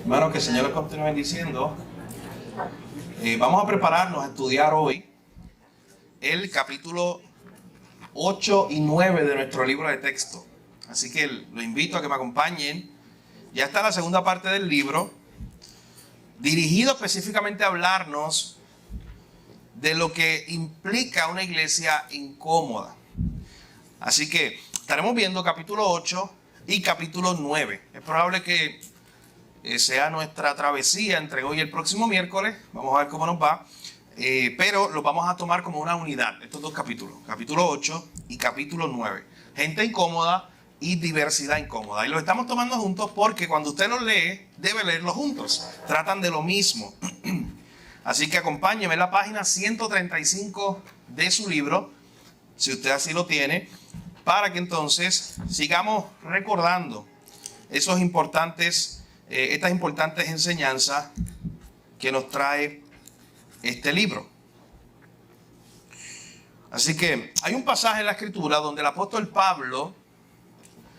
Hermanos, que el Señor les continúe bendiciendo. Vamos a prepararnos a estudiar hoy el capítulo 8 y 9 de nuestro libro de texto. Así que lo invito a que me acompañen. Ya está la segunda parte del libro, dirigido específicamente a hablarnos de lo que implica una iglesia incómoda. Así que estaremos viendo capítulo 8 y capítulo 9. Es probable que sea nuestra travesía entre hoy y el próximo miércoles. Vamos a ver cómo nos va. Pero los vamos a tomar como una unidad, estos dos capítulos, capítulo 8 y capítulo 9. Gente incómoda y diversidad incómoda. Y los estamos tomando juntos porque cuando usted los lee, debe leerlos juntos. Tratan de lo mismo. Así que acompáñeme en la página 135 de su libro, si usted así lo tiene, para que entonces sigamos recordando estas importantes enseñanzas que nos trae este libro. Así que hay un pasaje en la Escritura donde el apóstol Pablo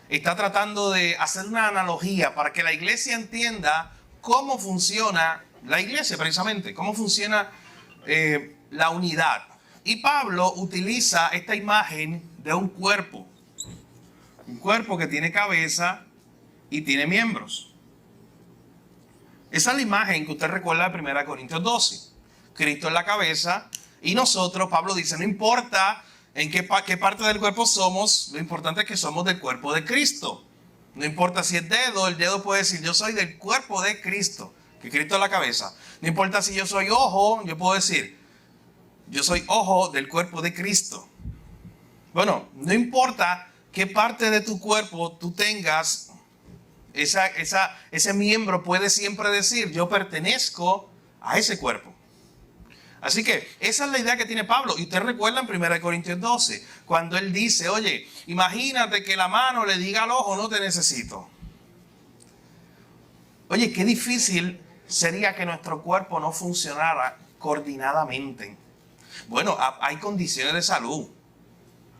está tratando de hacer una analogía para que la iglesia entienda cómo funciona la iglesia, precisamente, cómo funciona la unidad. Y Pablo utiliza esta imagen de un cuerpo que tiene cabeza y tiene miembros. Esa es la imagen que usted recuerda de 1 Corintios 12. Cristo es la cabeza y nosotros, Pablo dice, no importa en qué parte del cuerpo somos, lo importante es que somos del cuerpo de Cristo. No importa si es dedo, el dedo puede decir, yo soy del cuerpo de Cristo, que Cristo es la cabeza. No importa si yo soy ojo, yo puedo decir, yo soy ojo del cuerpo de Cristo. Bueno, no importa qué parte de tu cuerpo tú tengas, ese miembro puede siempre decir, yo pertenezco a ese cuerpo. Así que esa es la idea que tiene Pablo. Y usted recuerda en 1 Corintios 12, cuando él dice, oye, imagínate que la mano le diga al ojo, no te necesito. Oye, qué difícil sería que nuestro cuerpo no funcionara coordinadamente. Bueno, hay condiciones de salud.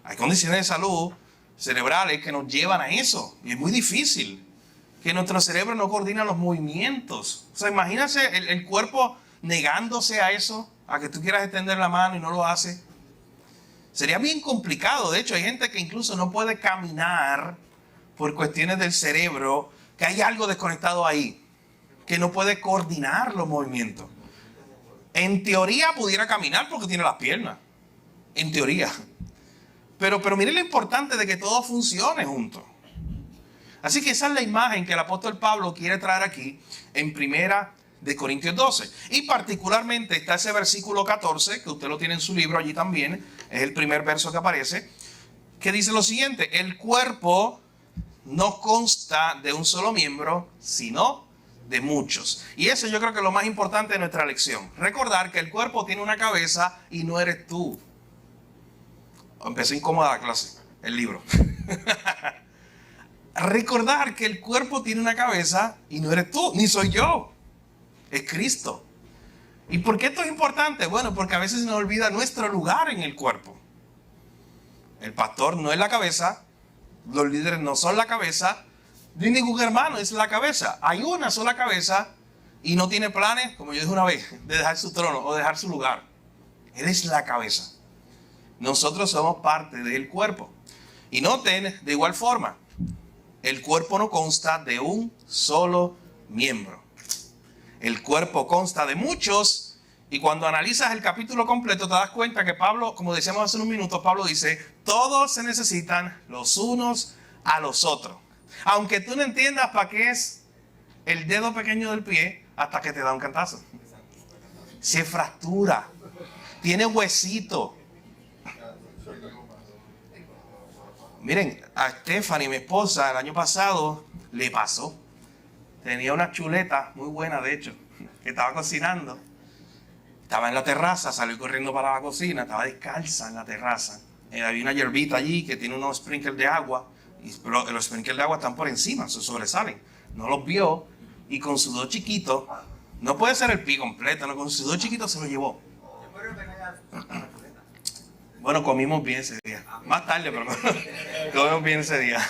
Hay condiciones de salud cerebrales que nos llevan a eso. Y es muy difícil que nuestro cerebro no coordina los movimientos. O sea, imagínese el cuerpo negándose a eso, a que tú quieras extender la mano y no lo hace. Sería bien complicado. De hecho, hay gente que incluso no puede caminar por cuestiones del cerebro, que hay algo desconectado ahí, que no puede coordinar los movimientos. En teoría pudiera caminar porque tiene las piernas. En teoría. Pero miren lo importante de que todo funcione junto. Así que esa es la imagen que el apóstol Pablo quiere traer aquí en 1 Corintios 12. Y particularmente está ese versículo 14, que usted lo tiene en su libro allí también. Es el primer verso que aparece, que dice lo siguiente: el cuerpo no consta de un solo miembro, sino de muchos. Y eso yo creo que es lo más importante de nuestra lección. Recordar que el cuerpo tiene una cabeza y no eres tú. Empecé incómoda la clase, el libro. Recordar que el cuerpo tiene una cabeza y no eres tú, ni soy yo. Es Cristo. ¿Y por qué esto es importante? Bueno, porque a veces se nos olvida nuestro lugar en el cuerpo. El pastor no es la cabeza, los líderes no son la cabeza, ni ningún hermano es la cabeza. Hay una sola cabeza y no tiene planes, como yo dije una vez, de dejar su trono o dejar su lugar. Él es la cabeza. Nosotros somos parte del cuerpo. Y noten, de igual forma, el cuerpo no consta de un solo miembro. El cuerpo consta de muchos. Y cuando analizas el capítulo completo te das cuenta que Pablo, como decíamos hace unos minutos, Pablo dice, todos se necesitan los unos a los otros. Aunque tú no entiendas para qué es el dedo pequeño del pie, hasta que te da un cantazo. Se fractura. Tiene huesito. Miren, a Stephanie, mi esposa, el año pasado le pasó. Tenía una chuleta muy buena, de hecho, que estaba cocinando. Estaba en la terraza, salió corriendo para la cocina, estaba descalza en la terraza. Había una hierbita allí que tiene unos sprinkles de agua, pero los sprinkles de agua están por encima, se sobresalen. No los vio y con su dedo chiquito, no puede ser el pie completo, no, con su dedo chiquito se lo llevó. Bueno, comimos bien ese día. Más tarde, pero comimos bien ese día.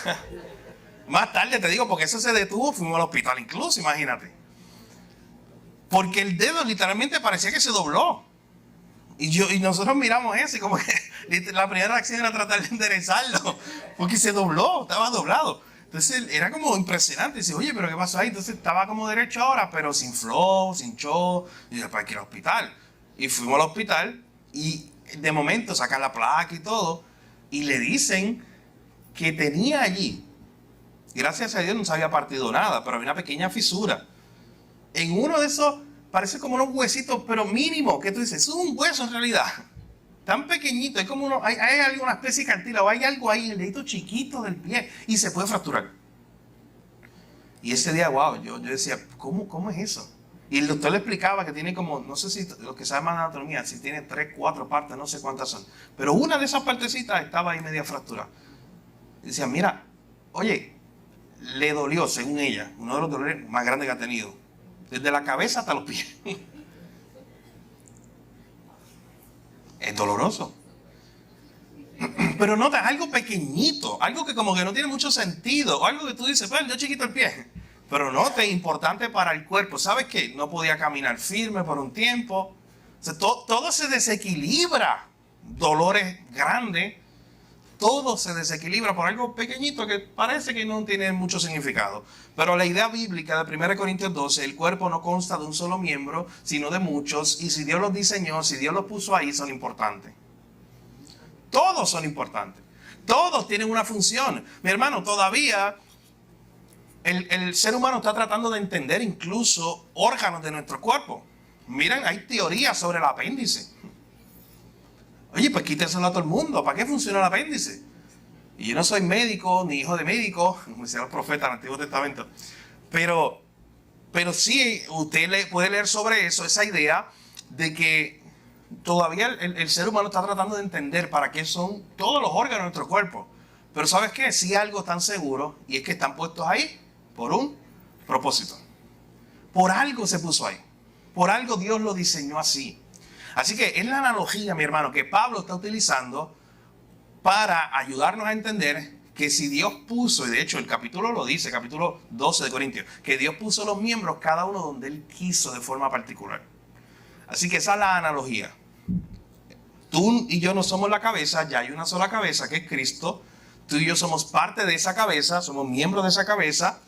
Más tarde te digo, porque eso se detuvo, fuimos al hospital incluso, imagínate. Porque el dedo literalmente parecía que se dobló. Y nosotros miramos eso y como que la primera acción era tratar de enderezarlo. Porque se dobló, estaba doblado. Entonces era como impresionante. Dice, oye, pero ¿qué pasó ahí? Entonces estaba como derecho ahora, pero sin flow, sin hinchó. Y después hay que ir al hospital. Y fuimos al hospital y de momento sacan la placa y todo. Y le dicen que tenía allí, gracias a Dios no se había partido nada, pero había una pequeña fisura. En uno de esos, parece como unos huesitos, pero mínimo, que tú dices, es un hueso en realidad. Tan pequeñito, hay como hay alguna especie de cartílago, hay algo ahí, el dedito chiquito del pie, y se puede fracturar. Y ese día, wow, yo decía, ¿cómo es eso? Y el doctor le explicaba que tiene como, no sé si lo que sabe más de anatomía, si tiene 3, 4 partes, no sé cuántas son. Pero una de esas partecitas estaba ahí media fracturada. Y decía, mira, oye, le dolió, según ella, uno de los dolores más grandes que ha tenido. Desde la cabeza hasta los pies. Es doloroso. Pero nota, es algo pequeñito, algo que como que no tiene mucho sentido, o algo que tú dices, pues yo chiquito el pie. Pero nota, es importante para el cuerpo. ¿Sabes qué? No podía caminar firme por un tiempo. O sea, todo se desequilibra. Dolores grandes. Todo se desequilibra por algo pequeñito que parece que no tiene mucho significado. Pero la idea bíblica de 1 Corintios 12, el cuerpo no consta de un solo miembro, sino de muchos. Y si Dios los diseñó, si Dios los puso ahí, son importantes. Todos son importantes. Todos tienen una función. Mi hermano, todavía el ser humano está tratando de entender incluso órganos de nuestro cuerpo. Miren, hay teorías sobre el apéndice. Oye, pues quítenselo a todo el mundo. ¿Para qué funciona el apéndice? Y yo no soy médico, ni hijo de médico, como decían los profetas del Antiguo Testamento. Pero sí, usted puede leer sobre eso, esa idea de que todavía el ser humano está tratando de entender para qué son todos los órganos de nuestro cuerpo. Pero ¿sabes qué? Sí algo tan seguro, y es que están puestos ahí por un propósito. Por algo se puso ahí. Por algo Dios lo diseñó así. Así que es la analogía, mi hermano, que Pablo está utilizando para ayudarnos a entender que si Dios puso, y de hecho el capítulo lo dice, capítulo 12 de Corintios, que Dios puso los miembros cada uno donde Él quiso de forma particular. Así que esa es la analogía. Tú y yo no somos la cabeza, ya hay una sola cabeza que es Cristo. Tú y yo somos parte de esa cabeza, somos miembros de esa cabeza,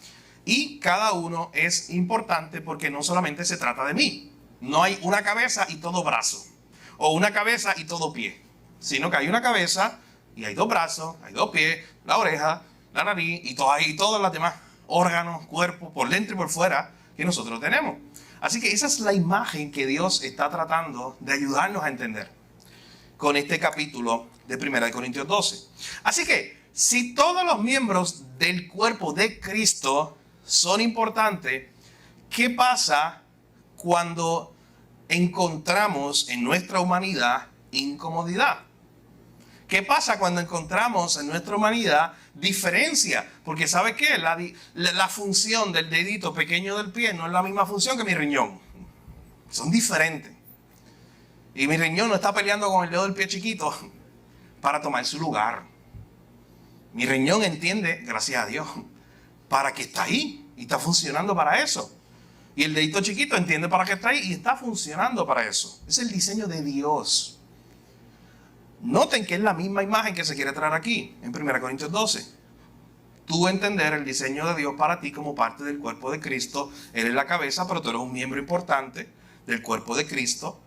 y cada uno es importante porque no solamente se trata de mí. No hay una cabeza y todo brazo, o una cabeza y todo pie, sino que hay una cabeza y hay 2 brazos, hay 2 pies, la oreja, la nariz y todos los demás órganos, cuerpo, por dentro y por fuera que nosotros tenemos. Así que esa es la imagen que Dios está tratando de ayudarnos a entender con este capítulo de 1 Corintios 12. Así que si todos los miembros del cuerpo de Cristo son importantes, ¿qué pasa cuando encontramos en nuestra humanidad incomodidad? ¿Qué pasa cuando encontramos en nuestra humanidad diferencia? Porque ¿sabe qué? La función del dedito pequeño del pie no es la misma función que mi riñón. Son diferentes. Y mi riñón no está peleando con el dedo del pie chiquito para tomar su lugar. Mi riñón entiende, gracias a Dios, para que está ahí y está funcionando para eso. Y el dedito chiquito entiende para qué está ahí y está funcionando para eso. Es el diseño de Dios. Noten que es la misma imagen que se quiere traer aquí, en 1 Corintios 12. Tú entender el diseño de Dios para ti como parte del cuerpo de Cristo. Él es la cabeza, pero tú eres un miembro importante del cuerpo de Cristo.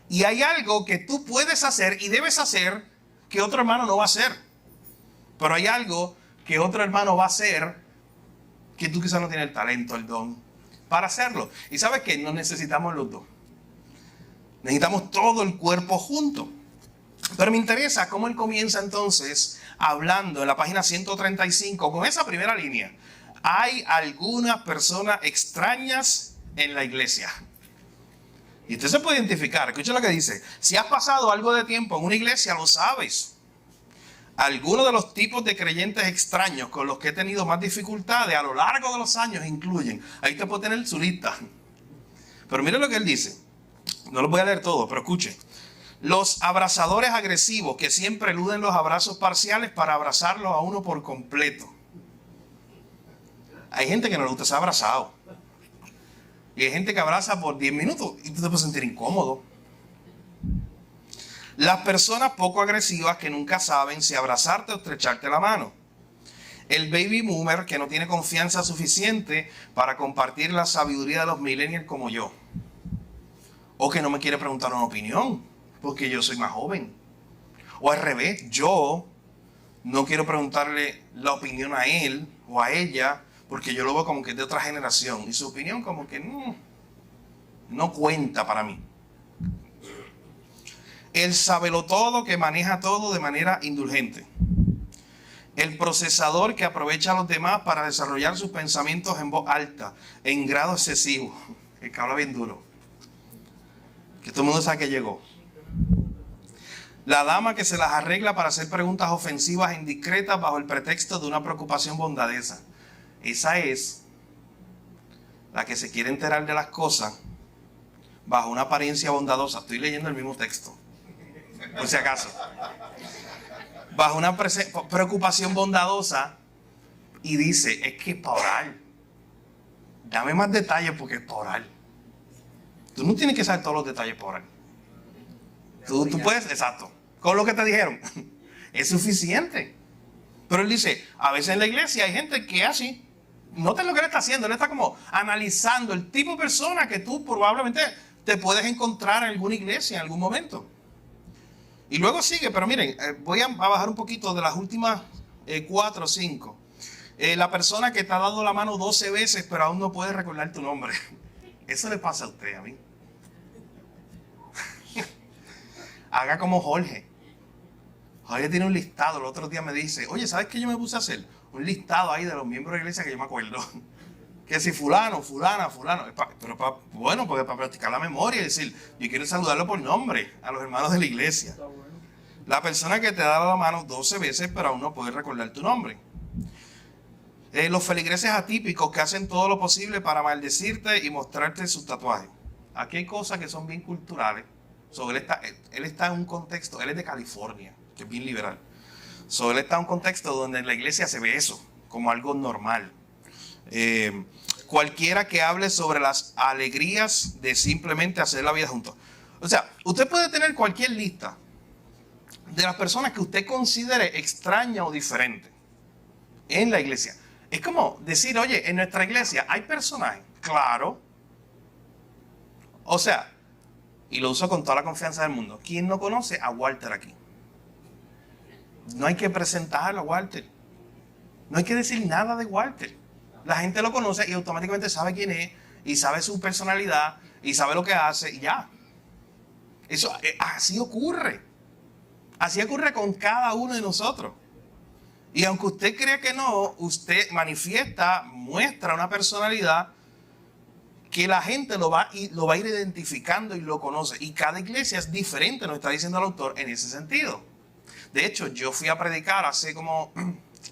Y hay algo que tú puedes hacer y debes hacer que otro hermano no va a hacer. Pero hay algo que otro hermano va a hacer que tú quizás no tienes el talento, el don para hacerlo. Y sabes que no necesitamos los dos. Necesitamos todo el cuerpo junto. Pero me interesa cómo él comienza entonces hablando en la página 135 con esa primera línea. Hay algunas personas extrañas en la iglesia. Y usted se puede identificar. Escucha lo que dice. Si has pasado algo de tiempo en una iglesia, lo sabes. Algunos de los tipos de creyentes extraños con los que he tenido más dificultades a lo largo de los años incluyen. Ahí usted puede tener su lista. Pero mire lo que él dice. No lo voy a leer todo, pero escuche. Los abrazadores agresivos que siempre eluden los abrazos parciales para abrazarlo a uno por completo. Hay gente que no le gusta ser abrazado. Y hay gente que abraza por 10 minutos y tú te puedes sentir incómodo. Las personas poco agresivas que nunca saben si abrazarte o estrecharte la mano. El baby boomer que no tiene confianza suficiente para compartir la sabiduría de los millennials como yo. O que no me quiere preguntar una opinión porque yo soy más joven. O al revés, yo no quiero preguntarle la opinión a él o a ella porque yo lo veo como que es de otra generación y su opinión como que no cuenta para mí. El sabelotodo que maneja todo de manera indulgente. El procesador que aprovecha a los demás para desarrollar sus pensamientos en voz alta, en grado excesivo. El que habla bien duro. Que todo el mundo sabe que llegó. La dama que se las arregla para hacer preguntas ofensivas e indiscretas bajo el pretexto de una preocupación bondadesa. Esa es la que se quiere enterar de las cosas bajo una apariencia bondadosa. Estoy leyendo el mismo texto, por si acaso. Bajo una preocupación bondadosa y dice, es que es para orar. Dame más detalles porque es para orar. Tú no tienes que saber todos los detalles para orar. Tú puedes, exacto, con lo que te dijeron. Es suficiente. Pero él dice, a veces en la iglesia hay gente que es así. Nota lo que él está haciendo. Él está como analizando el tipo de persona que tú probablemente te puedes encontrar en alguna iglesia en algún momento. Y luego sigue, pero miren, voy a bajar un poquito de las últimas 4 o 5. La persona que te ha dado la mano 12 veces, pero aún no puede recordar tu nombre. Eso le pasa a usted, a mí. Haga como Jorge. Jorge tiene un listado. El otro día me dice, oye, ¿sabes qué yo me puse a hacer? Un listado ahí de los miembros de la iglesia que yo me acuerdo. Que si fulano, fulana, fulano. Bueno, porque para practicar la memoria y decir, yo quiero saludarlo por nombre a los hermanos de la iglesia. La persona que te ha dado la mano 12 veces, pero aún no puede recordar tu nombre. Los feligreses atípicos que hacen todo lo posible para maldecirte y mostrarte sus tatuajes. Aquí hay cosas que son bien culturales. Él está en un contexto, él es de California, que es bien liberal. Él está en un contexto donde en la iglesia se ve eso como algo normal. Cualquiera que hable sobre las alegrías de simplemente hacer la vida juntos. O sea, usted puede tener cualquier lista de las personas que usted considere extraña o diferente en la iglesia. Es como decir, oye, en nuestra iglesia hay personajes, claro. O sea, y lo uso con toda la confianza del mundo. ¿Quién no conoce a Walter aquí? No hay que presentarlo a Walter. No hay que decir nada de Walter. La gente lo conoce y automáticamente sabe quién es, y sabe su personalidad, y sabe lo que hace, y ya. Eso, así ocurre. Así ocurre con cada uno de nosotros. Y aunque usted crea que no, usted muestra una personalidad que la gente lo va a ir identificando y lo conoce. Y cada iglesia es diferente, nos está diciendo el autor, en ese sentido. De hecho, yo fui a predicar hace como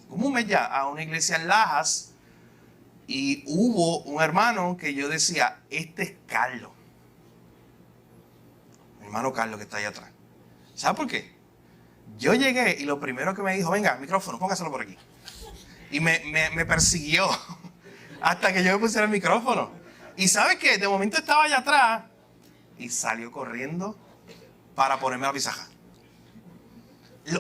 un mes ya a una iglesia en Lajas y hubo un hermano que yo decía, este es Carlos. Mi hermano Carlos que está ahí atrás. ¿Sabe por qué? Yo llegué y lo primero que me dijo, venga, micrófono, póngaselo por aquí. Y me persiguió hasta que yo me pusiera el micrófono. Y ¿sabe qué? De momento estaba allá atrás y salió corriendo para ponerme la pisaja.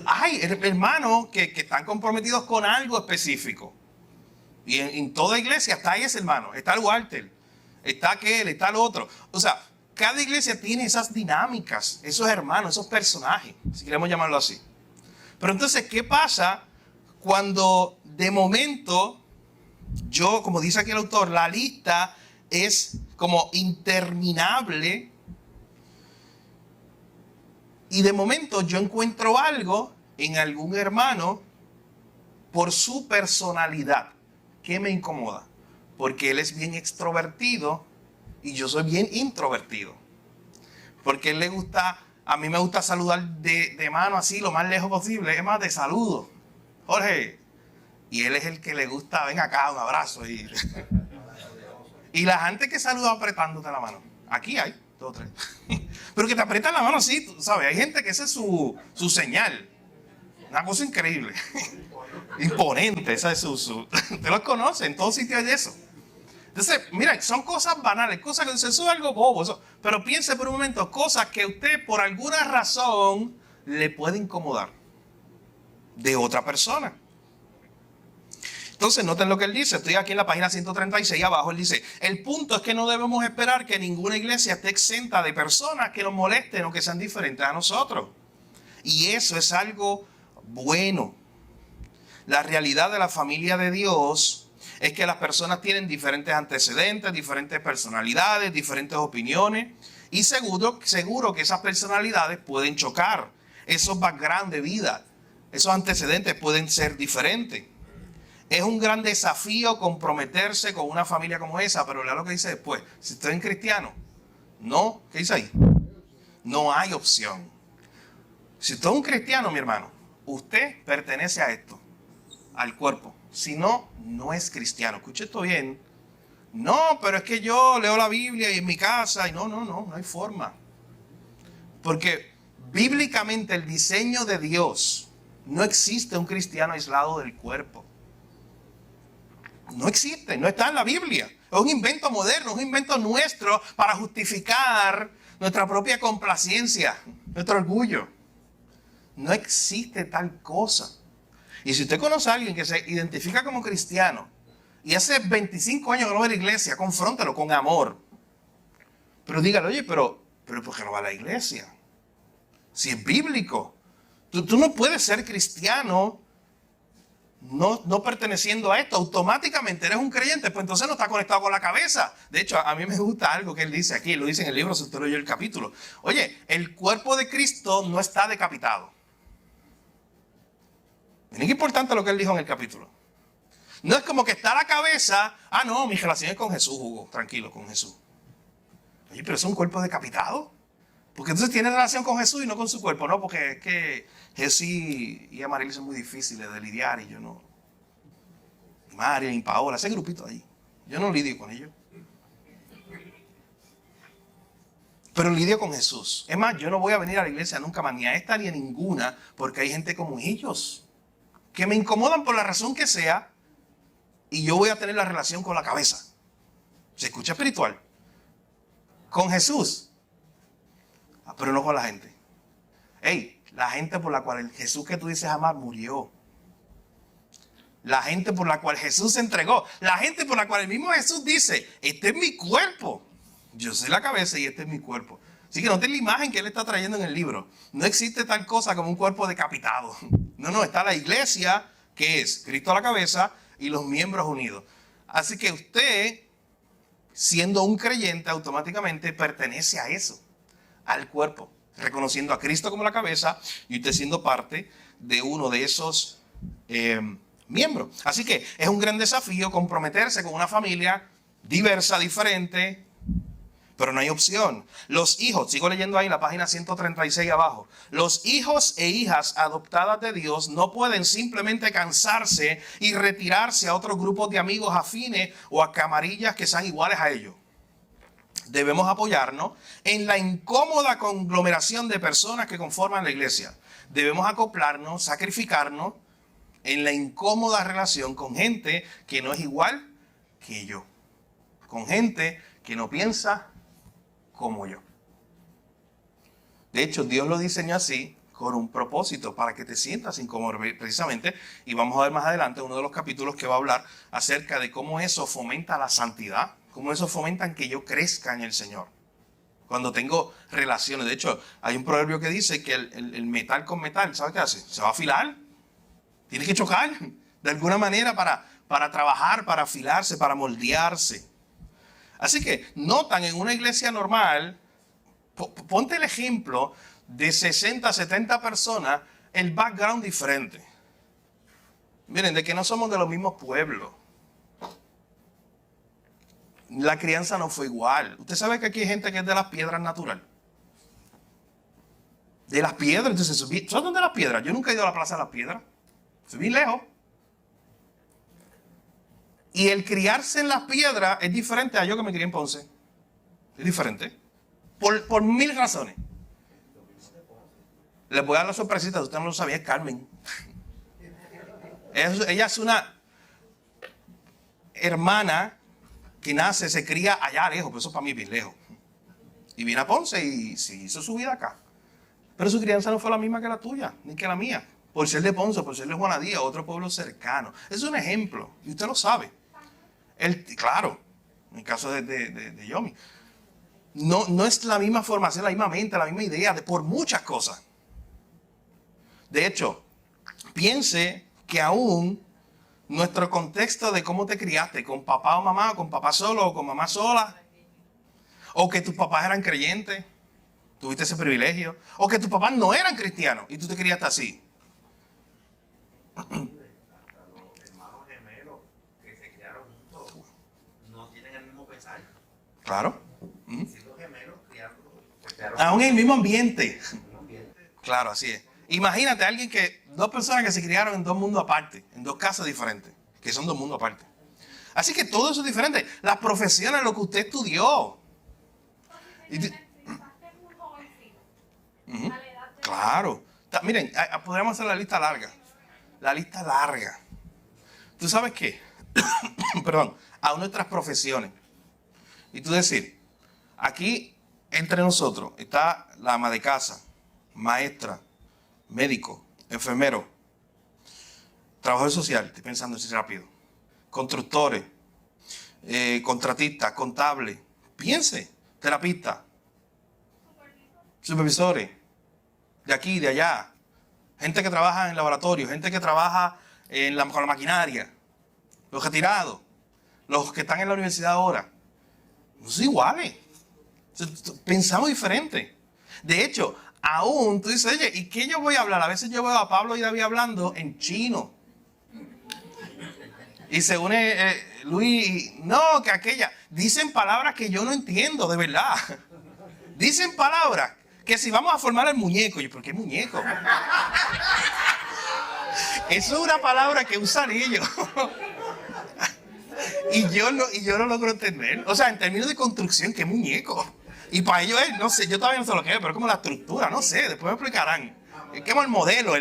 Hay hermanos que están comprometidos con algo específico. Y en toda iglesia está ahí ese hermano. Está el Walter, está aquel, está el otro. O sea, cada iglesia tiene esas dinámicas, esos hermanos, esos personajes, si queremos llamarlo así. Pero entonces, ¿qué pasa cuando de momento, como dice aquí el autor, la lista es como interminable y de momento yo encuentro algo en algún hermano por su personalidad que me incomoda? Porque él es bien extrovertido y yo soy bien introvertido. Porque a mí me gusta saludar de mano así lo más lejos posible. Es más, te saludo, Jorge. Y él es el que le gusta, ven acá, un abrazo. Y la gente que saluda apretándote la mano. Aquí hay 2 o 3. Pero que te aprietan la mano así, tú sabes. Hay gente que esa es su señal. Una cosa increíble. Imponente, esa es su. Usted los conoce, en todos sitios hay eso. Entonces, miren, son cosas banales, cosas que dicen, eso es algo bobo. Pero piense por un momento, cosas que usted por alguna razón le puede incomodar de otra persona. Entonces, noten lo que él dice. Estoy aquí en la página 136 abajo. Él dice, el punto es que no debemos esperar que ninguna iglesia esté exenta de personas que nos molesten o que sean diferentes a nosotros. Y eso es algo bueno. La realidad de la familia de Dios es que las personas tienen diferentes antecedentes, diferentes personalidades, diferentes opiniones. Y seguro que esas personalidades pueden chocar. Esos background de vida, esos antecedentes pueden ser diferentes. Es un gran desafío comprometerse con una familia como esa, pero lea lo que dice después. Si usted es cristiano, no, ¿qué dice ahí? No hay opción. Si usted es un cristiano, mi hermano, usted pertenece a esto, al cuerpo. Si no, no es cristiano. Escuche esto bien. No, pero es que yo leo la Biblia y en mi casa, y no hay forma. Porque bíblicamente el diseño de Dios, no existe un cristiano aislado del cuerpo. No existe, no está en la Biblia. Es un invento moderno, es un invento nuestro para justificar nuestra propia complacencia, nuestro orgullo. No existe tal cosa. Y si usted conoce a alguien que se identifica como cristiano y hace 25 años que no va a la iglesia, confróntalo con amor. Pero dígale, oye, pero ¿por qué no va a la iglesia? Si es bíblico. Tú no puedes ser cristiano no perteneciendo a esto. Automáticamente eres un creyente, pues entonces no está conectado con la cabeza. De hecho, a mí me gusta algo que él dice aquí, lo dice en el libro, si usted leyó el capítulo. Oye, el cuerpo de Cristo no está decapitado. Miren qué importante lo que él dijo en el capítulo. No es como que está la cabeza, no, mi relación es con Jesús, Hugo, tranquilo, con Jesús. Oye, pero es un cuerpo decapitado. Porque entonces tiene relación con Jesús y no con su cuerpo, ¿no? Porque es que Jesús y Amarillo son muy difíciles de lidiar y yo no. Y María y Paola, ese grupito ahí. Yo no lidio con ellos. Pero lidio con Jesús. Es más, yo no voy a venir a la iglesia nunca más, ni a esta ni a ninguna, porque hay gente como ellos, que me incomodan por la razón que sea, y yo voy a tener la relación con la cabeza. Se escucha espiritual. Con Jesús. Pero no con la gente. La gente por la cual el Jesús que tú dices amar murió. La gente por la cual Jesús se entregó. La gente por la cual el mismo Jesús dice, este es mi cuerpo. Yo soy la cabeza y este es mi cuerpo. Así que noten la imagen que él está trayendo en el libro. No existe tal cosa como un cuerpo decapitado. No, está la iglesia, que es Cristo a la cabeza y los miembros unidos. Así que usted, siendo un creyente, automáticamente pertenece a eso. Al cuerpo, reconociendo a Cristo como la cabeza y usted siendo parte de uno de esos miembros. Así que es un gran desafío comprometerse con una familia diversa, diferente, pero no hay opción. Los hijos, sigo leyendo ahí la página 136 abajo, los hijos e hijas adoptadas de Dios no pueden simplemente cansarse y retirarse a otros grupos de amigos afines o a camarillas que sean iguales a ellos. Debemos apoyarnos en la incómoda conglomeración de personas que conforman la iglesia. Debemos acoplarnos, sacrificarnos en la incómoda relación con gente que no es igual que yo. Con gente que no piensa como yo. De hecho, Dios lo diseñó así con un propósito, para que te sientas incómodo precisamente. Y vamos a ver más adelante uno de los capítulos que va a hablar acerca de cómo eso fomenta la santidad. Cómo eso fomenta que yo crezca en el Señor. Cuando tengo relaciones. De hecho, hay un proverbio que dice que el metal con metal, ¿sabe qué hace? Se va a afilar. Tiene que chocar de alguna manera para trabajar, para afilarse, para moldearse. Así que notan en una iglesia normal, ponte el ejemplo de 60, 70 personas, el background diferente. Miren, de que no somos de los mismos pueblos. La crianza no fue igual. Usted sabe que aquí hay gente que es de las piedras natural. De las piedras. Entonces, ¿sabes dónde las piedras? Yo nunca he ido a la Plaza de las Piedras. Soy bien lejos. Y el criarse en las piedras es diferente a yo que me crié en Ponce. Es diferente. Por mil razones. Les voy a dar la sorpresita, usted no lo sabía, es Carmen. Ella es una hermana que nace, se cría allá lejos, pero eso para mí es bien lejos. Y viene a Ponce y se hizo su vida acá. Pero su crianza no fue la misma que la tuya, ni que la mía. Por ser de Ponce, por ser de Juanadía, otro pueblo cercano. Es un ejemplo, y usted lo sabe. Claro, en el caso de Yomi. No es la misma formación, la misma mente, la misma idea, por muchas cosas. De hecho, piense que aún nuestro contexto de cómo te criaste, con papá o mamá, con papá solo o con mamá sola, o que tus papás eran creyentes, tuviste ese privilegio, o que tus papás no eran cristianos y tú te criaste así. Los hermanos gemelos que se criaron juntos no tienen el mismo pensar. Claro. Siendo gemelos, criaron. Aún en el mismo ambiente. Claro, así es. Imagínate a alguien dos personas que se criaron en dos mundos aparte, en dos casas diferentes, que son dos mundos aparte. Así que todo eso es diferente. Las profesiones, lo que usted estudió. Claro. Miren, podríamos hacer la lista larga. La lista larga. ¿Tú sabes qué? Perdón, a nuestras profesiones. Y tú decir, aquí entre nosotros está la ama de casa, maestra, médico, enfermero, trabajador social, estoy pensando así rápido, constructores, contratistas, contables, piense, terapistas, supervisores, de aquí, de allá, gente que trabaja en laboratorio, gente que trabaja con la maquinaria, los retirados, los que están en la universidad ahora, no son iguales, pensamos diferente. De hecho, aún tú dices, oye, ¿y qué yo voy a hablar? A veces yo veo a Pablo y David hablando en chino. Y se une Luis, no, que aquella. Dicen palabras que yo no entiendo, de verdad. Dicen palabras que si vamos a formar el muñeco, yo, ¿por qué muñeco? Eso es una palabra que usan ellos. y yo no logro entender. O sea, en términos de construcción, ¿qué muñeco? Y para ellos es, no sé, yo todavía no sé lo que es, pero es como la estructura, no sé, después me explicarán. Es como el modelo.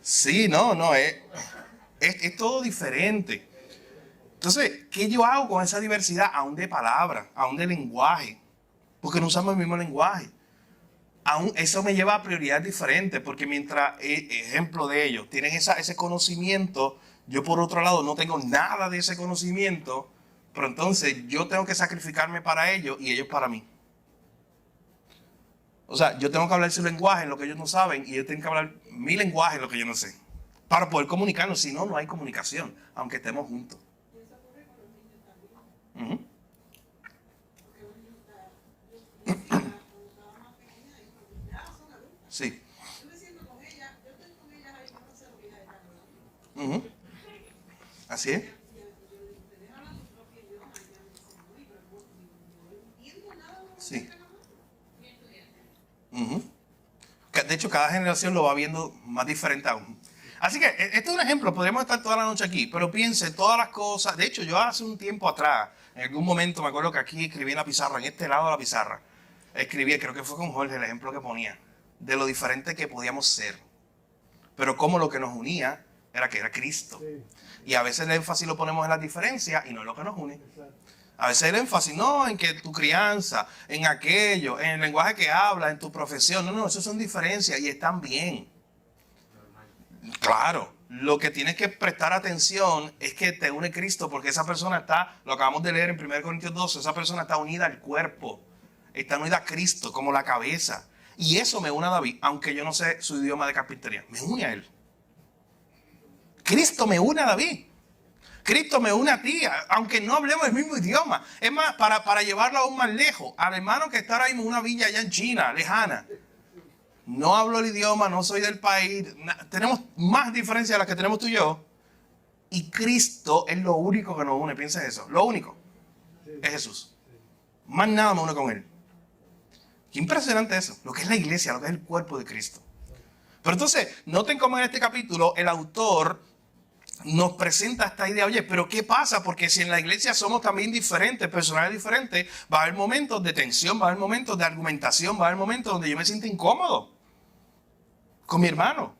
Sí, no, es todo diferente. Entonces, ¿qué yo hago con esa diversidad? Aún de palabras, aún de lenguaje. Porque no usamos el mismo lenguaje. Aún eso me lleva a prioridades diferentes, porque mientras, ejemplo de ellos, tienen ese conocimiento, yo por otro lado no tengo nada de ese conocimiento. Pero entonces yo tengo que sacrificarme para ellos y ellos para mí. O sea, yo tengo que hablar su lenguaje en lo que ellos no saben y ellos tienen que hablar mi lenguaje en lo que yo no sé. Para poder comunicarnos, si no, no hay comunicación, aunque estemos juntos. Uh-huh. Sí. Uh-huh. Así es. Sí. Uh-huh. De hecho, cada generación lo va viendo más diferente aún. Así que este es un ejemplo, podríamos estar toda la noche aquí, pero piense todas las cosas. De hecho, yo hace un tiempo atrás, en algún momento me acuerdo que aquí escribí en la pizarra, en este lado de la pizarra, escribí, creo que fue con Jorge el ejemplo que ponía, de lo diferente que podíamos ser. Pero como lo que nos unía era que era Cristo. Y a veces el énfasis lo ponemos en las diferencias y no en lo que nos une. A veces el énfasis no en que tu crianza, en aquello, en el lenguaje que hablas, en tu profesión. No, eso son diferencias y están bien. Claro, lo que tienes que prestar atención es que te une Cristo, porque esa persona está, lo acabamos de leer en 1 Corintios 12, esa persona está unida al cuerpo, está unida a Cristo como la cabeza. Y eso me une a David, aunque yo no sé su idioma de carpintería, me une a él. Cristo me une a David. Cristo me une a ti, aunque no hablemos el mismo idioma. Es más, para llevarlo aún más lejos, al hermano que está ahora mismo en una villa allá en China, lejana. No hablo el idioma, no soy del país. Tenemos más diferencias de las que tenemos tú y yo. Y Cristo es lo único que nos une. Piensa eso. Lo único es Jesús. Más nada me une con Él. Qué impresionante eso. Lo que es la iglesia, lo que es el cuerpo de Cristo. Pero entonces, noten cómo en este capítulo el autor nos presenta esta idea, oye, pero ¿qué pasa? Porque si en la iglesia somos también diferentes, personales diferentes, va a haber momentos de tensión, va a haber momentos de argumentación, va a haber momentos donde yo me siento incómodo con mi hermano,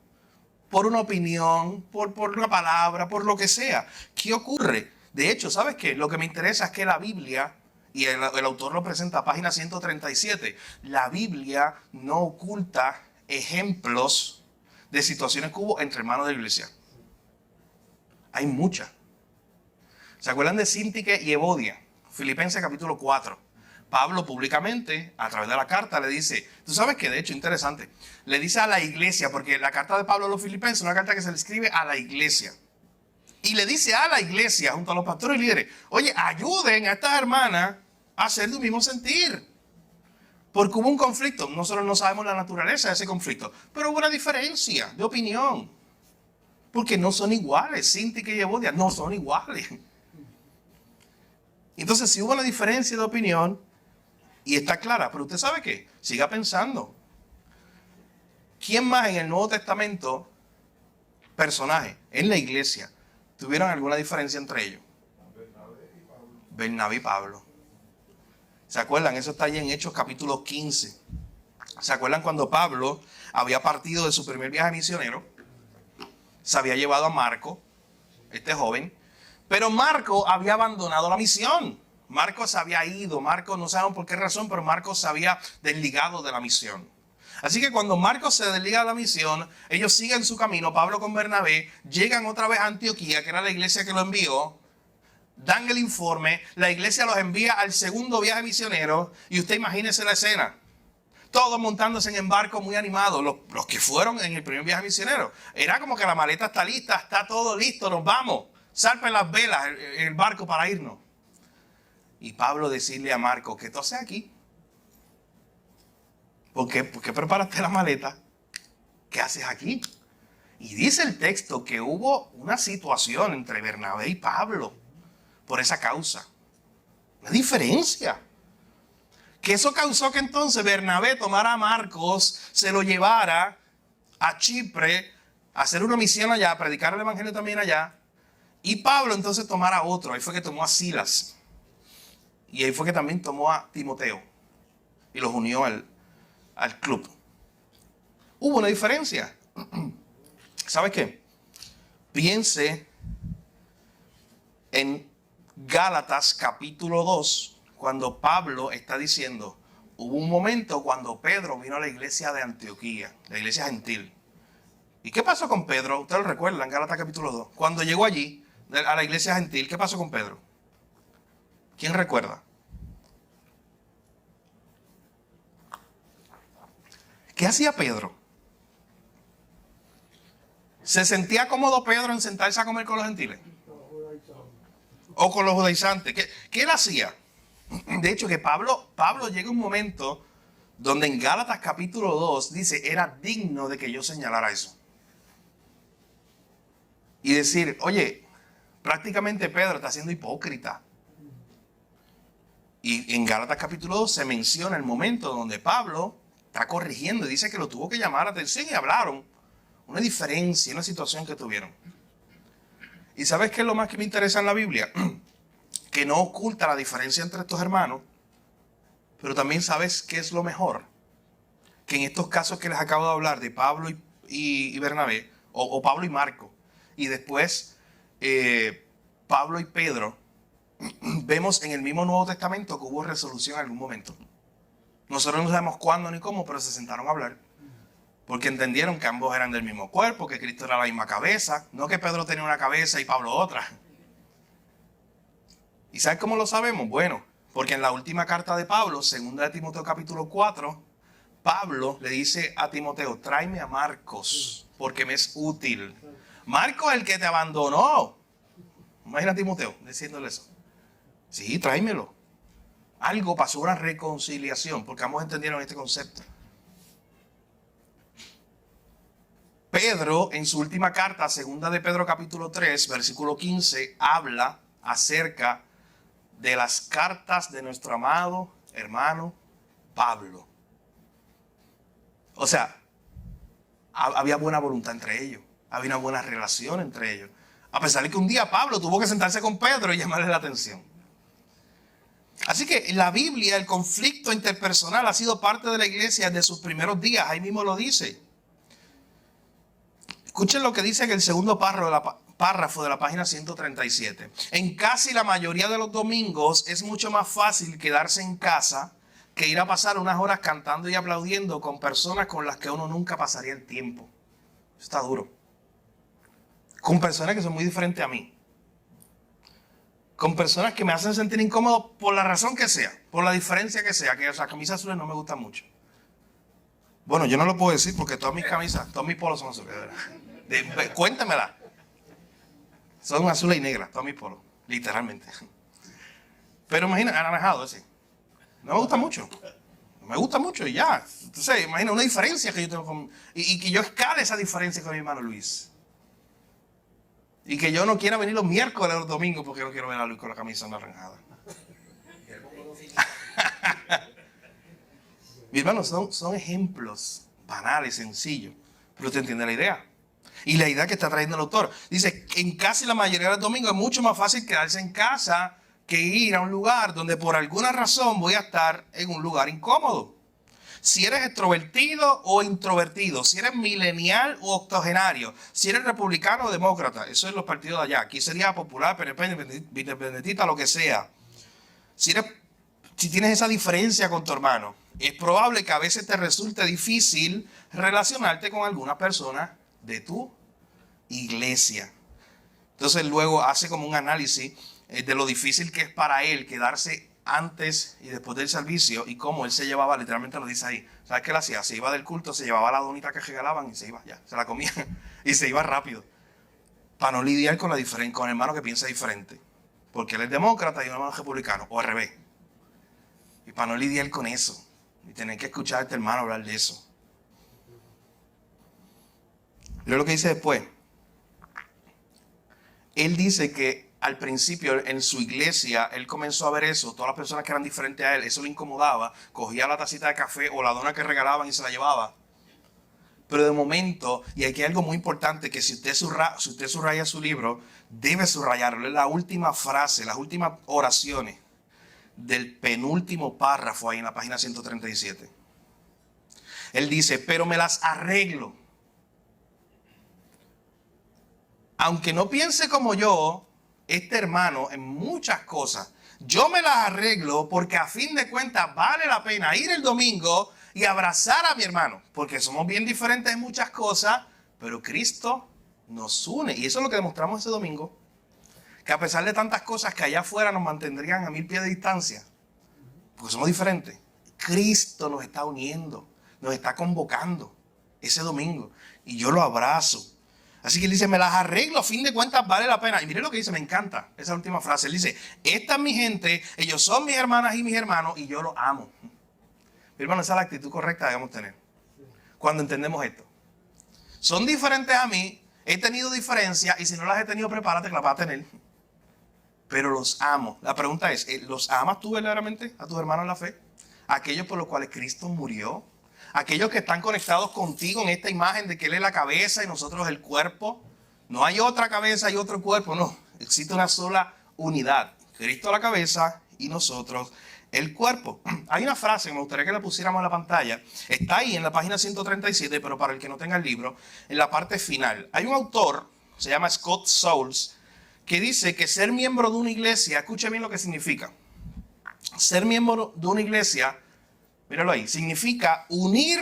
por una opinión, por una palabra, por lo que sea. ¿Qué ocurre? De hecho, ¿sabes qué? Lo que me interesa es que la Biblia, y el autor lo presenta a página 137, la Biblia no oculta ejemplos de situaciones que hubo entre hermanos de la iglesia. Hay muchas. ¿Se acuerdan de Síntique y Evodia? Filipenses capítulo 4. Pablo públicamente, a través de la carta, le dice, tú sabes que de hecho, interesante, le dice a la iglesia, porque la carta de Pablo a los Filipenses es una carta que se le escribe a la iglesia. Y le dice a la iglesia, junto a los pastores y líderes, oye, ayuden a estas hermanas a hacer tu mismo sentir. Porque hubo un conflicto, nosotros no sabemos la naturaleza de ese conflicto, pero hubo una diferencia de opinión. Porque no son iguales, Síntique y Evodia no son iguales. Entonces, si hubo una diferencia de opinión, y está clara, pero usted sabe qué, siga pensando. ¿Quién más en el Nuevo Testamento, personaje, en la iglesia, tuvieron alguna diferencia entre ellos? Bernabé y Pablo. ¿Se acuerdan? Eso está allí en Hechos capítulo 15. ¿Se acuerdan cuando Pablo había partido de su primer viaje misionero? Se había llevado a Marco, este joven, pero Marco había abandonado la misión. Marcos se había ido, Marcos no sabemos por qué razón, pero Marcos se había desligado de la misión. Así que cuando Marcos se desliga de la misión, ellos siguen su camino, Pablo con Bernabé, llegan otra vez a Antioquía, que era la iglesia que lo envió, dan el informe, la iglesia los envía al segundo viaje misionero, y usted imagínese la escena. Todos montándose en barco muy animados, los que fueron en el primer viaje misionero. Era como que la maleta está lista, está todo listo, nos vamos. Zarpen las velas, el barco para irnos. Y Pablo decirle a Marcos, ¿qué tú haces aquí? ¿Por qué preparaste la maleta? ¿Qué haces aquí? Y dice el texto que hubo una situación entre Bernabé y Pablo por esa causa. Una diferencia. Que eso causó que entonces Bernabé tomara a Marcos, se lo llevara a Chipre, a hacer una misión allá, a predicar el evangelio también allá. Y Pablo entonces tomara otro. Ahí fue que tomó a Silas. Y ahí fue que también tomó a Timoteo y los unió al club. Hubo una diferencia. ¿Sabe qué? Piense en Gálatas capítulo 2, cuando Pablo está diciendo, hubo un momento cuando Pedro vino a la iglesia de Antioquía, la iglesia gentil. ¿Y qué pasó con Pedro? Usted lo recuerda en Gálatas capítulo 2. Cuando llegó allí, a la iglesia gentil, ¿qué pasó con Pedro? ¿Quién recuerda? ¿Qué hacía Pedro? ¿Se sentía cómodo Pedro en sentarse a comer con los gentiles? ¿O con los judaizantes? ¿Qué él hacía? De hecho, que Pablo llega un momento donde en Gálatas capítulo 2 dice, era digno de que yo señalara eso. Y decir, oye, prácticamente Pedro está siendo hipócrita. Y en Gálatas capítulo 2 se menciona el momento donde Pablo está corrigiendo y dice que lo tuvo que llamar la atención y hablaron. Una diferencia, una situación que tuvieron. ¿Y sabes qué es lo más que me interesa en la Biblia? Que no oculta la diferencia entre estos hermanos, pero también sabes qué es lo mejor. Que en estos casos que les acabo de hablar de Pablo y Bernabé, o Pablo y Marco, y después Pablo y Pedro, vemos en el mismo Nuevo Testamento que hubo resolución en algún momento. Nosotros no sabemos cuándo ni cómo, pero se sentaron a hablar. Porque entendieron que ambos eran del mismo cuerpo, que Cristo era la misma cabeza. No que Pedro tenía una cabeza y Pablo otra. ¿Y sabes cómo lo sabemos? Bueno, porque en la última carta de Pablo, segunda de Timoteo capítulo 4, Pablo le dice a Timoteo, tráeme a Marcos, porque me es útil. Marcos es el que te abandonó. Imagina a Timoteo diciéndole eso. Sí, tráemelo. Algo pasó, una reconciliación, porque ambos entendieron este concepto. Pedro, en su última carta, segunda de Pedro capítulo 3, versículo 15, habla acerca de las cartas de nuestro amado hermano Pablo. O sea, había buena voluntad entre ellos, había una buena relación entre ellos. A pesar de que un día Pablo tuvo que sentarse con Pedro y llamarle la atención. Así que en la Biblia el conflicto interpersonal ha sido parte de la iglesia desde sus primeros días, ahí mismo lo dice. Escuchen lo que dice en el segundo párrafo de la página 137. En casi la mayoría de los domingos es mucho más fácil quedarse en casa que ir a pasar unas horas cantando y aplaudiendo con personas con las que uno nunca pasaría el tiempo. Está duro. Con personas que son muy diferentes a mí. Con personas que me hacen sentir incómodo por la razón que sea, por la diferencia que sea, que las camisas azules no me gustan mucho. Bueno, yo no lo puedo decir porque todas mis camisas, todos mis polos son azules. Cuéntamela. Son azules y negras, todos mis polos, literalmente. Pero imagina, anaranjado ese. No me gusta mucho. No me gusta mucho y ya. Entonces, imagina una diferencia que yo tengo con... Y que yo escale esa diferencia con mi hermano Luis. Y que yo no quiera venir los miércoles o los domingos porque no quiero ver a Luis con la camisa anaranjada. Mi hermano, son ejemplos banales, sencillos. Pero usted entiende la idea. Y la idea que está trayendo el autor. Dice, en casi la mayoría de los domingos es mucho más fácil quedarse en casa que ir a un lugar donde por alguna razón voy a estar en un lugar incómodo. Si eres extrovertido o introvertido, si eres milenial o octogenario, si eres republicano o demócrata, eso es los partidos de allá. Aquí sería popular, PNP, independentista, lo que sea. Si tienes esa diferencia con tu hermano, es probable que a veces te resulte difícil relacionarte con alguna persona de tu iglesia. Entonces luego hace como un análisis de lo difícil que es para él quedarse antes y después del servicio y cómo él se llevaba, literalmente lo dice ahí. ¿Sabes qué él hacía? Se iba del culto, se llevaba la donita que regalaban y se iba ya, se la comía y se iba rápido. Para no lidiar con con el hermano que piensa diferente. Porque él es demócrata y un hermano republicano, o al revés. Y para no lidiar con eso y tener que escuchar a este hermano hablar de eso. Luego lo que dice después. Él dice que al principio en su iglesia, él comenzó a ver eso, todas las personas que eran diferentes a él, eso le incomodaba, cogía la tacita de café o la dona que regalaban y se la llevaba. Pero de momento, y aquí hay algo muy importante, que si usted subraya su libro, debe subrayarlo, es la última frase, las últimas oraciones del penúltimo párrafo ahí en la página 137. Él dice, pero me las arreglo. Aunque no piense como yo, este hermano en muchas cosas, yo me las arreglo porque a fin de cuentas vale la pena ir el domingo y abrazar a mi hermano, porque somos bien diferentes en muchas cosas, pero Cristo nos une. Y eso es lo que demostramos ese domingo, que a pesar de tantas cosas que allá afuera nos mantendrían a 1000 pies de distancia, porque somos diferentes, Cristo nos está uniendo, nos está convocando ese domingo y yo lo abrazo. Así que él dice, me las arreglo, a fin de cuentas vale la pena. Y mire lo que dice, me encanta esa última frase. Él dice, esta es mi gente, ellos son mis hermanas y mis hermanos y yo los amo. Mi hermano, esa es la actitud correcta que debemos tener cuando entendemos esto. Son diferentes a mí, he tenido diferencias y si no las he tenido, prepárate que las vas a tener. Pero los amo. La pregunta es, ¿los amas tú verdaderamente a tus hermanos en la fe? Aquellos por los cuales Cristo murió. Aquellos que están conectados contigo en esta imagen de que Él es la cabeza y nosotros el cuerpo. No hay otra cabeza y otro cuerpo, no. Existe una sola unidad. Cristo la cabeza y nosotros el cuerpo. Hay una frase que me gustaría que la pusiéramos en la pantalla. Está ahí en la página 137, pero para el que no tenga el libro, en la parte final. Hay un autor, se llama Scott Sauls, que dice que ser miembro de una iglesia, escuche bien lo que significa. Ser miembro de una iglesia, míralo ahí, significa unir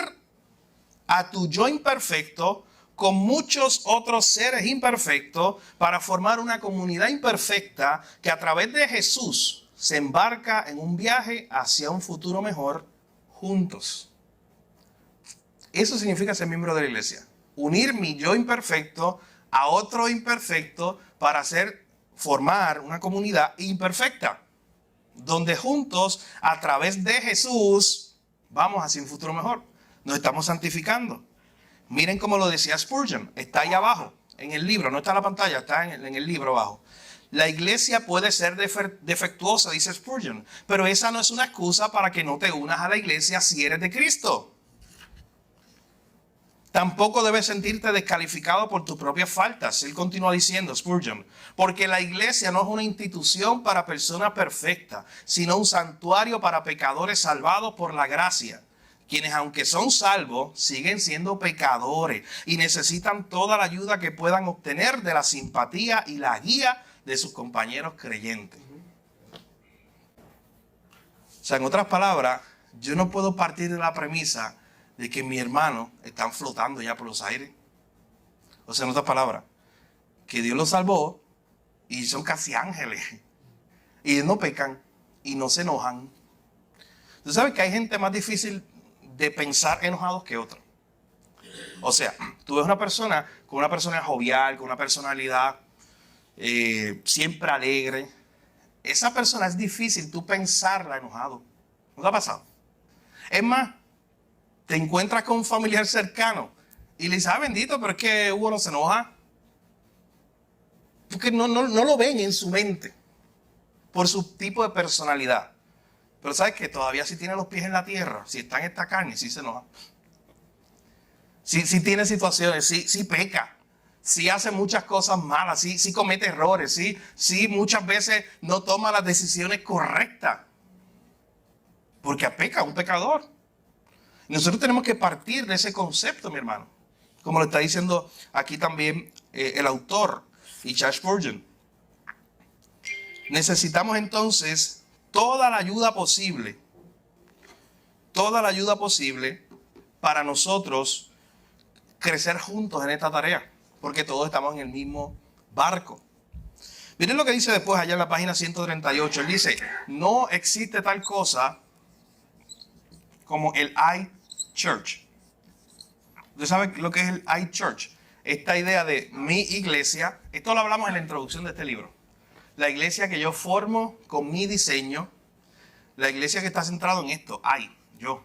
a tu yo imperfecto con muchos otros seres imperfectos para formar una comunidad imperfecta que a través de Jesús se embarca en un viaje hacia un futuro mejor juntos. Eso significa ser miembro de la iglesia. Unir mi yo imperfecto a otro imperfecto para formar una comunidad imperfecta, donde juntos, a través de Jesús, vamos hacia un futuro mejor. Nos estamos santificando. Miren cómo lo decía Spurgeon. Está ahí abajo, en el libro. No está en la pantalla, está en el libro abajo. La iglesia puede ser defectuosa, dice Spurgeon, pero esa no es una excusa para que no te unas a la iglesia si eres de Cristo. Tampoco debes sentirte descalificado por tus propias faltas. Él continúa diciendo, Spurgeon, porque la iglesia no es una institución para personas perfectas, sino un santuario para pecadores salvados por la gracia. quienes aunque son salvos, siguen siendo pecadores y necesitan toda la ayuda que puedan obtener de la simpatía y la guía de sus compañeros creyentes. O sea, en otras palabras, yo no puedo partir de la premisa de que mis hermanos están flotando ya por los aires. O sea, en otras palabras, que Dios los salvó y son casi ángeles. Y no pecan y no se enojan. Tú sabes que hay gente más difícil de pensar enojados que otra. O sea, tú ves una persona con una persona jovial, con una personalidad siempre alegre. Esa persona es difícil tú pensarla enojado. ¿No te ha pasado? Es más, te encuentras con un familiar cercano y le dices, bendito, pero es que Hugo no se enoja. Porque no lo ven en su mente por su tipo de personalidad. Pero sabes que todavía si tiene los pies en la tierra, si está en esta carne, sí se enoja. Sí tiene situaciones, sí peca. Sí hace muchas cosas malas, sí comete errores, sí muchas veces no toma las decisiones correctas. Porque peca, un pecador. Nosotros tenemos que partir de ese concepto, mi hermano. Como lo está diciendo aquí también el autor y Charles Spurgeon. Necesitamos entonces toda la ayuda posible para nosotros crecer juntos en esta tarea, porque todos estamos en el mismo barco. Miren lo que dice después allá en la página 138. Él dice, no existe tal cosa como el I-Church. ¿Usted sabe lo que es el I-Church? Esta idea de mi iglesia, esto lo hablamos en la introducción de este libro. La iglesia que yo formo con mi diseño, la iglesia que está centrada en esto, yo.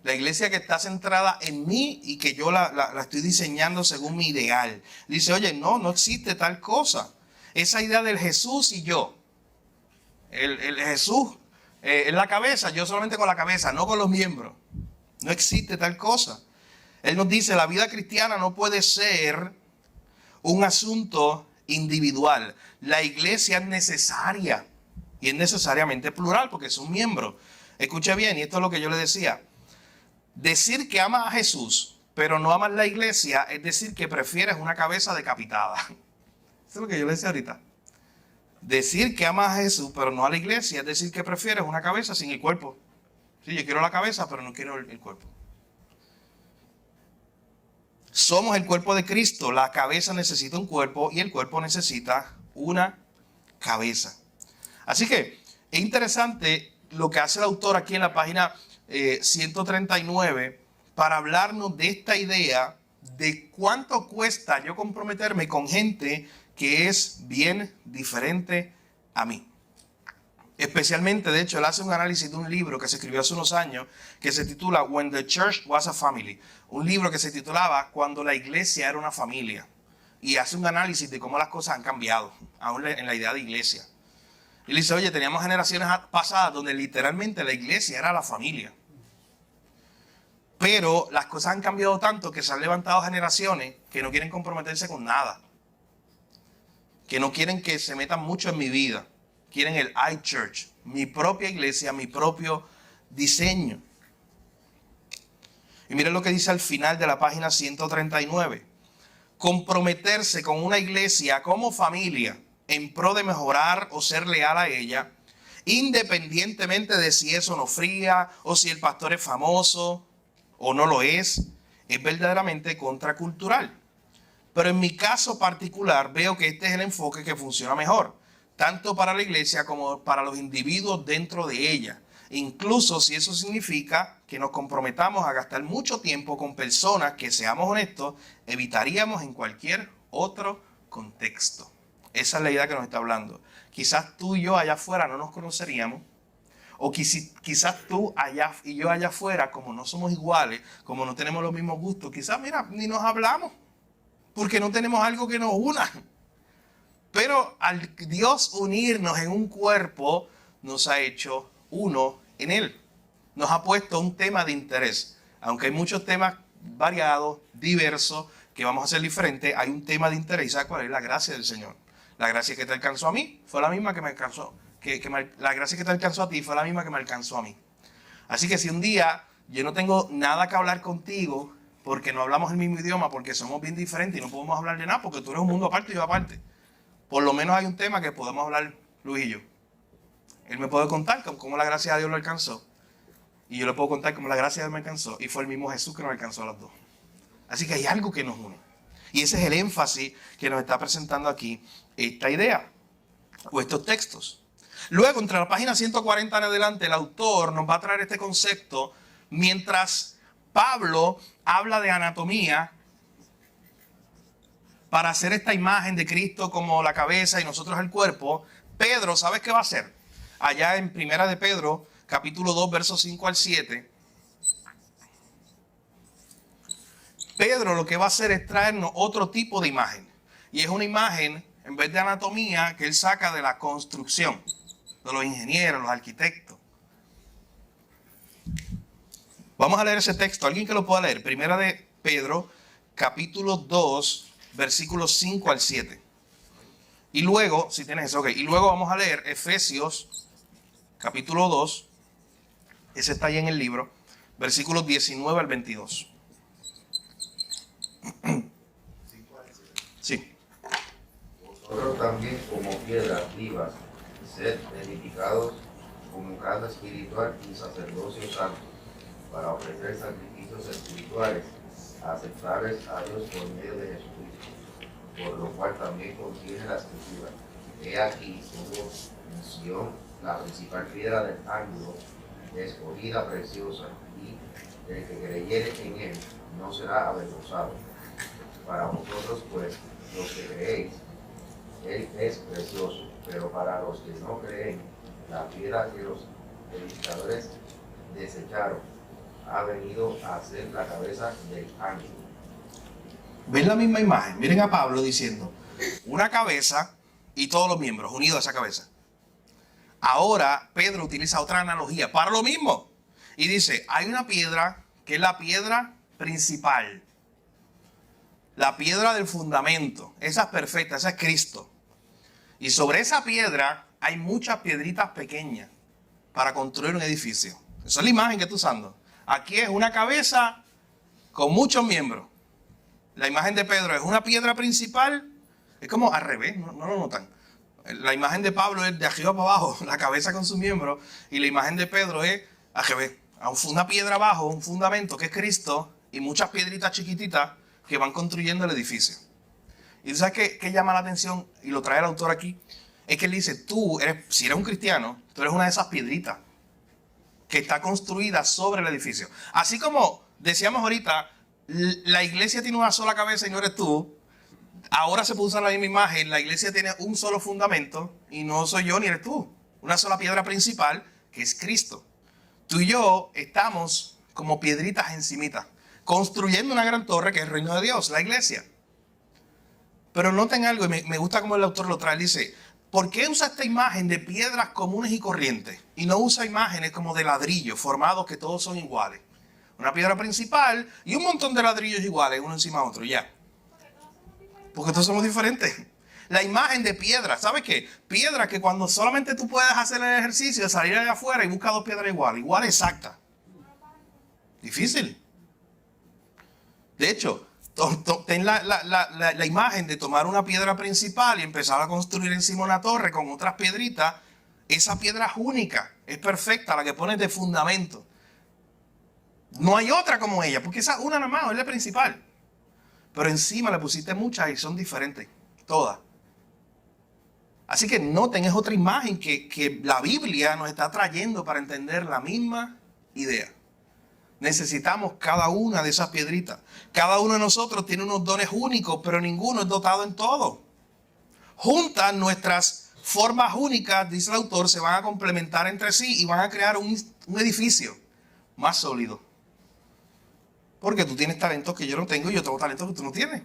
La iglesia que está centrada en mí y que yo la estoy diseñando según mi ideal. Dice, oye, no existe tal cosa. Esa idea del Jesús y yo. El Jesús en la cabeza, yo solamente con la cabeza, no con los miembros. No existe tal cosa. Él nos dice, la vida cristiana no puede ser un asunto individual. La iglesia es necesaria y es necesariamente plural porque es un miembro. Escuche bien, y esto es lo que yo le decía. Decir que amas a Jesús, pero no amas la iglesia, es decir que prefieres una cabeza decapitada. Eso es lo que yo le decía ahorita. Decir que amas a Jesús, pero no a la iglesia, es decir que prefieres una cabeza sin el cuerpo. Sí, yo quiero la cabeza, pero no quiero el cuerpo. Somos el cuerpo de Cristo. La cabeza necesita un cuerpo y el cuerpo necesita una cabeza. Así que es interesante lo que hace el autor aquí en la página 139 para hablarnos de esta idea de cuánto cuesta yo comprometerme con gente que es bien diferente a mí. Especialmente, de hecho, él hace un análisis de un libro que se escribió hace unos años que se titula When the Church Was a Family. Un libro que se titulaba Cuando la iglesia era una familia. Y hace un análisis de cómo las cosas han cambiado, aún en la idea de iglesia. Y le dice, oye, teníamos generaciones pasadas donde literalmente la iglesia era la familia. Pero las cosas han cambiado tanto que se han levantado generaciones que no quieren comprometerse con nada. Que no quieren que se metan mucho en mi vida. Quieren el I-Church, mi propia iglesia, mi propio diseño. Y miren lo que dice al final de la página 139. Comprometerse con una iglesia como familia en pro de mejorar o ser leal a ella, independientemente de si eso nos fría o si el pastor es famoso o no lo es verdaderamente contracultural. Pero en mi caso particular veo que este es el enfoque que funciona mejor, tanto para la iglesia como para los individuos dentro de ella. Incluso si eso significa que nos comprometamos a gastar mucho tiempo con personas que, seamos honestos, evitaríamos en cualquier otro contexto. Esa es la idea que nos está hablando. Quizás tú y yo allá afuera no nos conoceríamos. O quizás tú allá y yo allá afuera, como no somos iguales, como no tenemos los mismos gustos, quizás, mira, ni nos hablamos. Porque no tenemos algo que nos una. Pero al Dios unirnos en un cuerpo, nos ha hecho uno en Él. Nos ha puesto un tema de interés. Aunque hay muchos temas variados, diversos, que vamos a hacer diferentes, hay un tema de interés. ¿Sabes cuál es? La gracia del Señor. La gracia que te alcanzó a mí fue la misma que me alcanzó. La gracia que te alcanzó a ti fue la misma que me alcanzó a mí. Así que si un día yo no tengo nada que hablar contigo porque no hablamos el mismo idioma, porque somos bien diferentes y no podemos hablar de nada porque tú eres un mundo aparte y yo aparte. Por lo menos hay un tema que podemos hablar Luis y yo. Él me puede contar cómo la gracia de Dios lo alcanzó. Y yo le puedo contar cómo la gracia de Dios me alcanzó. Y fue el mismo Jesús que nos alcanzó a los dos. Así que hay algo que nos une. Y ese es el énfasis que nos está presentando aquí esta idea o estos textos. Luego, entre la página 140 en adelante, el autor nos va a traer este concepto mientras Pablo habla de anatomía para hacer esta imagen de Cristo como la cabeza y nosotros el cuerpo. Pedro, ¿sabes qué va a hacer? Allá en Primera de Pedro, capítulo 2, versos 5 al 7. Pedro lo que va a hacer es traernos otro tipo de imagen. Y es una imagen, en vez de anatomía, que él saca de la construcción, de los ingenieros, los arquitectos. Vamos a leer ese texto. ¿Alguien que lo pueda leer? Primera de Pedro, capítulo 2, versículos 5 al 7. Y luego, si tienes eso, ok. Y luego vamos a leer Efesios, capítulo 2. Ese está ahí en el libro. Versículos 19 al 22. Sí. Vosotros también como piedras vivas, sed edificados como casa espiritual y sacerdocio santo, para ofrecer sacrificios espirituales aceptables a Dios por medio de Jesucristo, por lo cual también contiene la escritura. He aquí como Sión, la principal piedra del ángulo, escogida preciosa, y el que creyere en él no será avergonzado. Para vosotros pues, los que creéis, él es precioso, pero para los que no creen, la piedra que los edificadores desecharon ha venido a ser la cabeza del ángulo. ¿Ven la misma imagen? Miren a Pablo diciendo, una cabeza y todos los miembros unidos a esa cabeza. Ahora Pedro utiliza otra analogía para lo mismo. Y dice, hay una piedra que es la piedra principal. La piedra del fundamento. Esa es perfecta, esa es Cristo. Y sobre esa piedra hay muchas piedritas pequeñas para construir un edificio. Esa es la imagen que estoy usando. Aquí es una cabeza con muchos miembros. La imagen de Pedro es una piedra principal. Es como al revés, no lo notan. La imagen de Pablo es de arriba para abajo, la cabeza con sus miembros. Y la imagen de Pedro es al revés. Una piedra abajo, un fundamento que es Cristo. Y muchas piedritas chiquititas que van construyendo el edificio. Y tú sabes qué llama la atención, y lo trae el autor aquí, es que él dice, si eres un cristiano, tú eres una de esas piedritas que está construida sobre el edificio. Así como decíamos ahorita, la iglesia tiene una sola cabeza y no eres tú, ahora se puede usar la misma imagen, la iglesia tiene un solo fundamento y no soy yo ni eres tú. Una sola piedra principal que es Cristo. Tú y yo estamos como piedritas encimitas, construyendo una gran torre que es el reino de Dios, la iglesia. Pero noten algo, y me gusta cómo el autor lo trae. Dice, ¿por qué usa esta imagen de piedras comunes y corrientes? Y no usa imágenes como de ladrillos formados que todos son iguales. Una piedra principal y un montón de ladrillos iguales, uno encima de otro, ya. Porque todos somos diferentes. La imagen de piedra, ¿sabes qué? Piedra que cuando solamente tú puedes hacer el ejercicio de salir allá afuera y buscar dos piedras igual exacta. Difícil. De hecho, ten la imagen de tomar una piedra principal y empezar a construir encima una torre con otras piedritas. Esa piedra es única, es perfecta, la que pones de fundamento. No hay otra como ella, porque esa una nada más es la principal. Pero encima le pusiste muchas y son diferentes, todas. Así que noten, es otra imagen que la Biblia nos está trayendo para entender la misma idea. Necesitamos cada una de esas piedritas. Cada uno de nosotros tiene unos dones únicos, pero ninguno es dotado en todo. Juntas nuestras formas únicas, dice el autor, se van a complementar entre sí y van a crear un edificio más sólido. Porque tú tienes talentos que yo no tengo y yo tengo talentos que tú no tienes.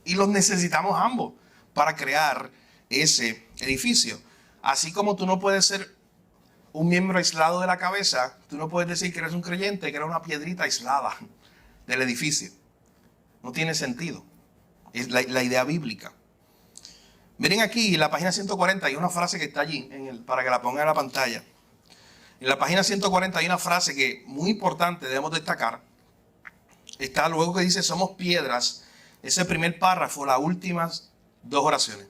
Y los necesitamos ambos para crear ese edificio. Así como tú no puedes ser un miembro aislado de la cabeza, tú no puedes decir que eres un creyente, que eres una piedrita aislada del edificio. No tiene sentido. Es la idea bíblica. Miren aquí, en la página 140, hay una frase que está allí, para que la pongan en la pantalla. En la página 140 hay una frase que muy importante debemos destacar. Está luego que dice somos piedras. Ese primer párrafo, las últimas dos oraciones.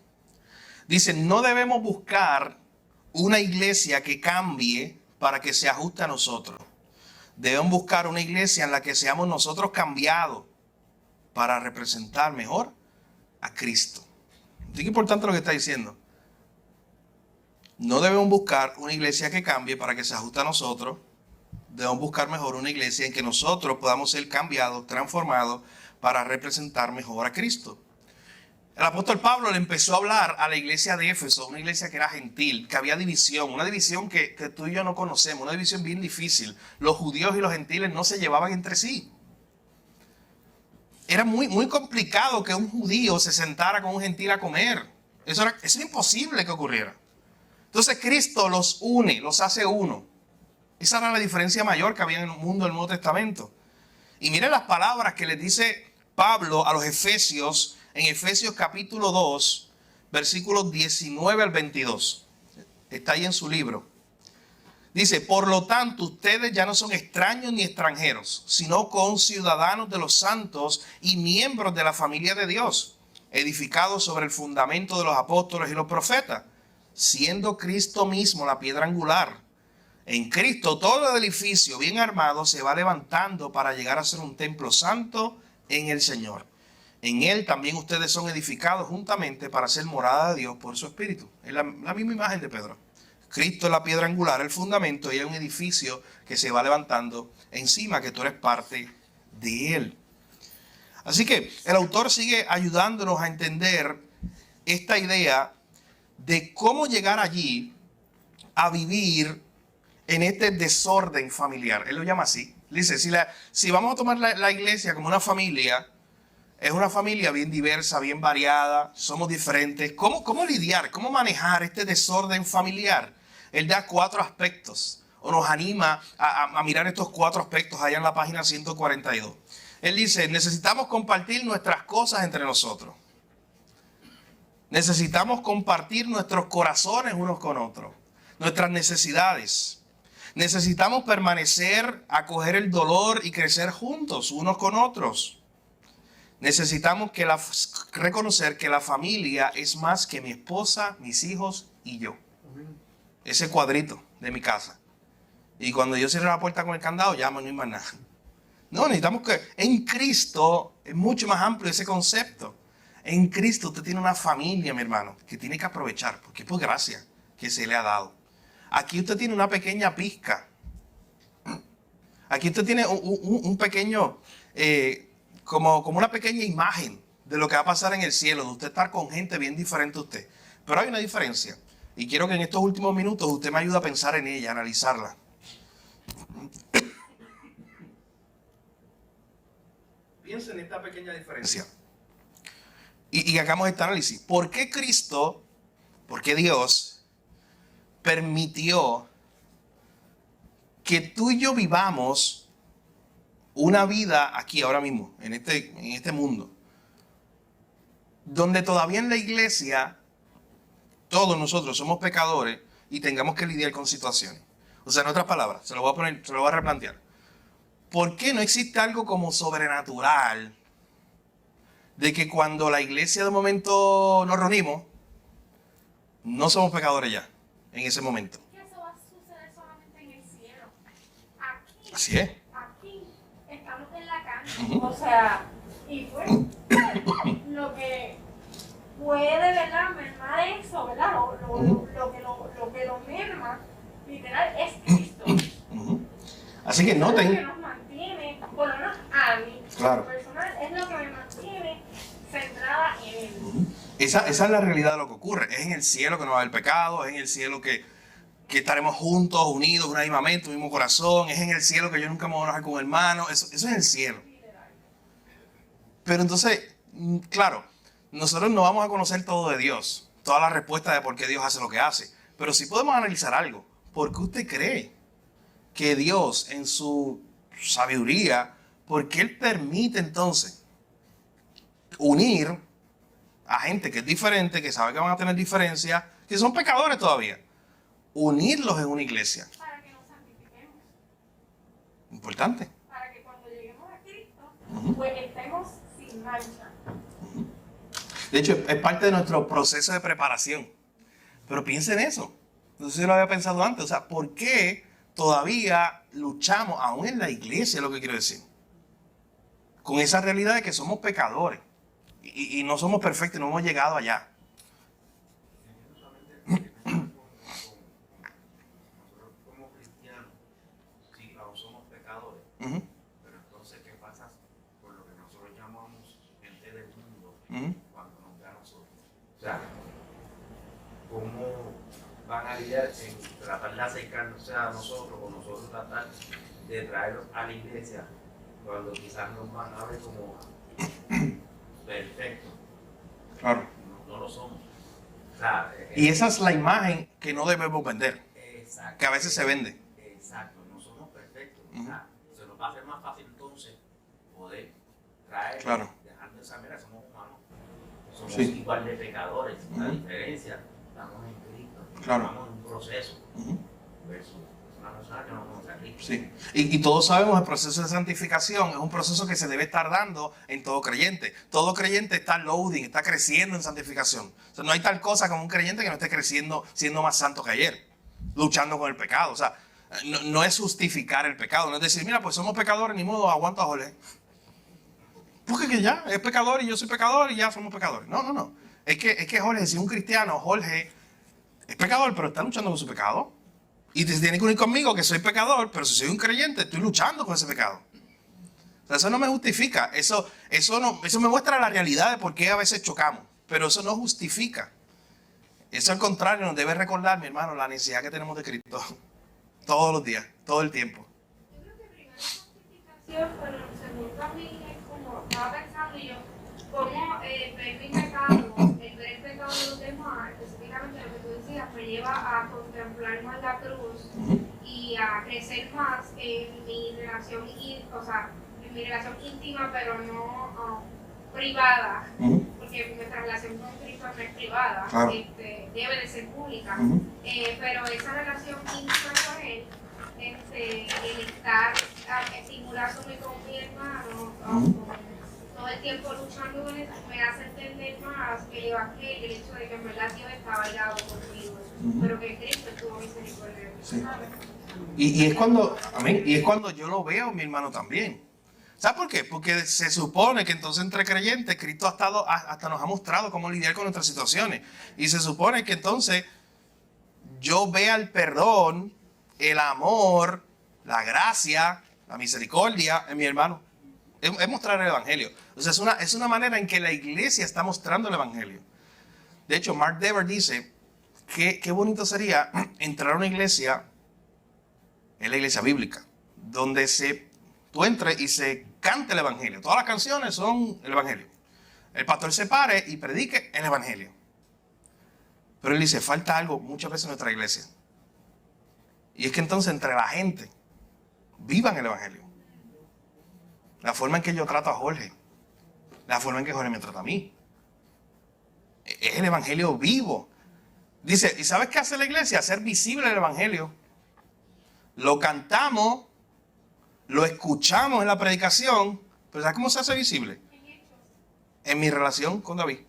Dice, no debemos buscar una iglesia que cambie para que se ajuste a nosotros. Debemos buscar una iglesia en la que seamos nosotros cambiados para representar mejor a Cristo. Es importante lo que está diciendo. No debemos buscar una iglesia que cambie para que se ajuste a nosotros. Debemos buscar mejor una iglesia en que nosotros podamos ser cambiados, transformados para representar mejor a Cristo. El apóstol Pablo le empezó a hablar a la iglesia de Éfeso, una iglesia que era gentil, que había división, una división que tú y yo no conocemos, una división bien difícil. Los judíos y los gentiles no se llevaban entre sí. Era muy complicado que un judío se sentara con un gentil a comer. Eso era imposible que ocurriera. Entonces Cristo los une, los hace uno. Esa era la diferencia mayor que había en el mundo del Nuevo Testamento. Y miren las palabras que les dice Pablo a los Efesios, en Efesios capítulo 2, versículos 19 al 22. Está ahí en su libro. Dice, por lo tanto, ustedes ya no son extraños ni extranjeros, sino conciudadanos de los santos y miembros de la familia de Dios, edificados sobre el fundamento de los apóstoles y los profetas, siendo Cristo mismo la piedra angular. En Cristo todo el edificio bien armado se va levantando para llegar a ser un templo santo en el Señor. En Él también ustedes son edificados juntamente para ser morada de Dios por su Espíritu. Es la misma imagen de Pedro. Cristo es la piedra angular, el fundamento, y hay un edificio que se va levantando encima, que tú eres parte de Él. Así que el autor sigue ayudándonos a entender esta idea de cómo llegar allí a vivir en este desorden familiar. Él lo llama así. Dice, si vamos a tomar la iglesia como una familia, es una familia bien diversa, bien variada, somos diferentes. ¿Cómo lidiar, cómo manejar este desorden familiar? Él da 4 aspectos, o nos anima a mirar estos 4 aspectos allá en la página 142. Él dice, necesitamos compartir nuestras cosas entre nosotros. Necesitamos compartir nuestros corazones unos con otros, nuestras necesidades. Necesitamos permanecer, acoger el dolor y crecer juntos unos con otros. Necesitamos reconocer que la familia es más que mi esposa, mis hijos y yo. Ese cuadrito de mi casa. Y cuando yo cierro la puerta con el candado, ya no hay más nada. No, necesitamos que en Cristo es mucho más amplio ese concepto. En Cristo usted tiene una familia, mi hermano, que tiene que aprovechar, porque es por gracia que se le ha dado. Aquí usted tiene una pequeña pizca. Aquí usted tiene un pequeño... como una pequeña imagen de lo que va a pasar en el cielo, de usted estar con gente bien diferente a usted. Pero hay una diferencia. Y quiero que en estos últimos minutos usted me ayude a pensar en ella, a analizarla. Piensa en esta pequeña diferencia. Y hagamos este análisis. ¿Por qué Cristo, por qué Dios permitió que tú y yo vivamos una vida aquí, ahora mismo, en este mundo, donde todavía en la iglesia todos nosotros somos pecadores y tengamos que lidiar con situaciones? O sea, en otras palabras, se lo voy a replantear. ¿Por qué no existe algo como sobrenatural de que cuando la iglesia de momento nos reunimos, no somos pecadores ya, en ese momento? Eso va a suceder solamente en el cielo. Aquí. Así es. Estamos en la carne, o sea, y pues lo que puede, ¿verdad?, mermar eso, ¿verdad? Lo que lo merma, literal, es Cristo. Así que noten. Es lo que nos mantiene, por lo menos a mí, claro, personal, es lo que me mantiene centrada en Él. Esa es la realidad de lo que ocurre. Es en el cielo que no va a haber pecado, es en el cielo que estaremos juntos, unidos, una misma mente, un mismo corazón. Es en el cielo que yo nunca me voy a enojar con un hermano. Eso es el cielo. Pero entonces, claro, nosotros no vamos a conocer todo de Dios, todas las respuestas de por qué Dios hace lo que hace. Pero sí podemos analizar algo. ¿Por qué usted cree que Dios, en su sabiduría, por qué Él permite entonces unir a gente que es diferente, que sabe que van a tener diferencias, que son pecadores todavía? Unirlos en una iglesia. Para que nos Importante. Para que cuando lleguemos a Cristo, Ujú. pues estemos sin mancha. De hecho, es parte de nuestro proceso de preparación. Pero piensen en eso. No sé si lo había pensado antes. O sea, ¿por qué todavía luchamos, aún en la iglesia, es lo que quiero decir, con esa realidad de que somos pecadores y no somos perfectos, no hemos llegado allá? Nosotros como cristianos, sí, aún somos pecadores, Ujú, pero entonces, ¿qué pasa con lo que nosotros llamamos gente del mundo ujú. cuando nos ve a nosotros? O sea, ¿cómo van a lidiar en tratar de acercarnos a nosotros o nosotros tratar de traerlos a la iglesia cuando quizás nos van a ver como perfectos? Claro. No lo somos. O sea, Y esa es la imagen que no debemos vender, exacto, que a veces se vende. Exacto, no somos perfectos. Ujú. O sea, se nos va a hacer más fácil entonces poder traer, Claro. dejando esa mera, somos humanos. Somos Sí. igual de pecadores. La Ujú. diferencia, estamos en Cristo. Claro. Estamos en un proceso Ujú. versus una persona que no conoce a Cristo. Sí, y todos sabemos el proceso de santificación es un proceso que se debe estar dando en todo creyente. Todo creyente está loading, está creciendo en santificación. O sea, no hay tal cosa como un creyente que no esté creciendo, siendo más santo que ayer, luchando con el pecado. O sea, no es justificar el pecado, no es decir, mira, pues somos pecadores, ni modo, aguanto a Jorge. Porque que ya, es pecador y yo soy pecador y ya somos pecadores. No. Es que Jorge, si es un cristiano, Jorge es pecador, pero está luchando con su pecado. Y se tiene que unir conmigo que soy pecador, pero si soy un creyente, estoy luchando con ese pecado. O sea, eso no me justifica. Eso me muestra la realidad de por qué a veces chocamos. Pero eso no justifica. Eso al contrario nos debe recordar, mi hermano, la necesidad que tenemos de Cristo. Todos los días, todo el tiempo. Yo creo que primero es justificación, pero segundo también es como, estaba pensando yo, cómo ver mi pecado, el ver el pecado de los demás, específicamente lo que tú decías, me lleva a contemplar más la cruz y a crecer más en mi relación, o sea, en mi relación íntima, pero no privada, porque nuestra relación con Cristo no es privada, Claro. debe de ser pública, Ujú. pero esa relación íntima con Él, el estar estimulándome con mi hermano, Ujú. todo el tiempo luchando con él, me hace entender más el evangelio, el hecho de que en verdad Dios está bailado conmigo, Ujú. pero que Cristo tuvo misericordia de mí, Sí. ¿sabes? Y es cuando, amén, y es cuando yo lo veo, mi hermano, también. ¿Sabes por qué? Porque se supone que entonces entre creyentes Cristo hasta nos ha mostrado cómo lidiar con nuestras situaciones. Y se supone que entonces yo vea el perdón, el amor, la gracia, la misericordia en mi hermano. Es mostrar el evangelio. O sea, es una manera en que la iglesia está mostrando el evangelio. De hecho, Mark Dever dice que qué bonito sería entrar a una iglesia, en la iglesia bíblica, donde tú entres y se cante el evangelio. Todas las canciones son el evangelio. El pastor se pare y predique el evangelio. Pero él dice, falta algo muchas veces en nuestra iglesia. Y es que entonces entre la gente vivan el evangelio. La forma en que yo trato a Jorge, la forma en que Jorge me trata a mí. Es el evangelio vivo. Dice, ¿y sabes qué hace la iglesia? Hacer visible el evangelio. Lo cantamos, lo escuchamos en la predicación, pero ¿sabes cómo se hace visible? En hechos, En mi relación con David.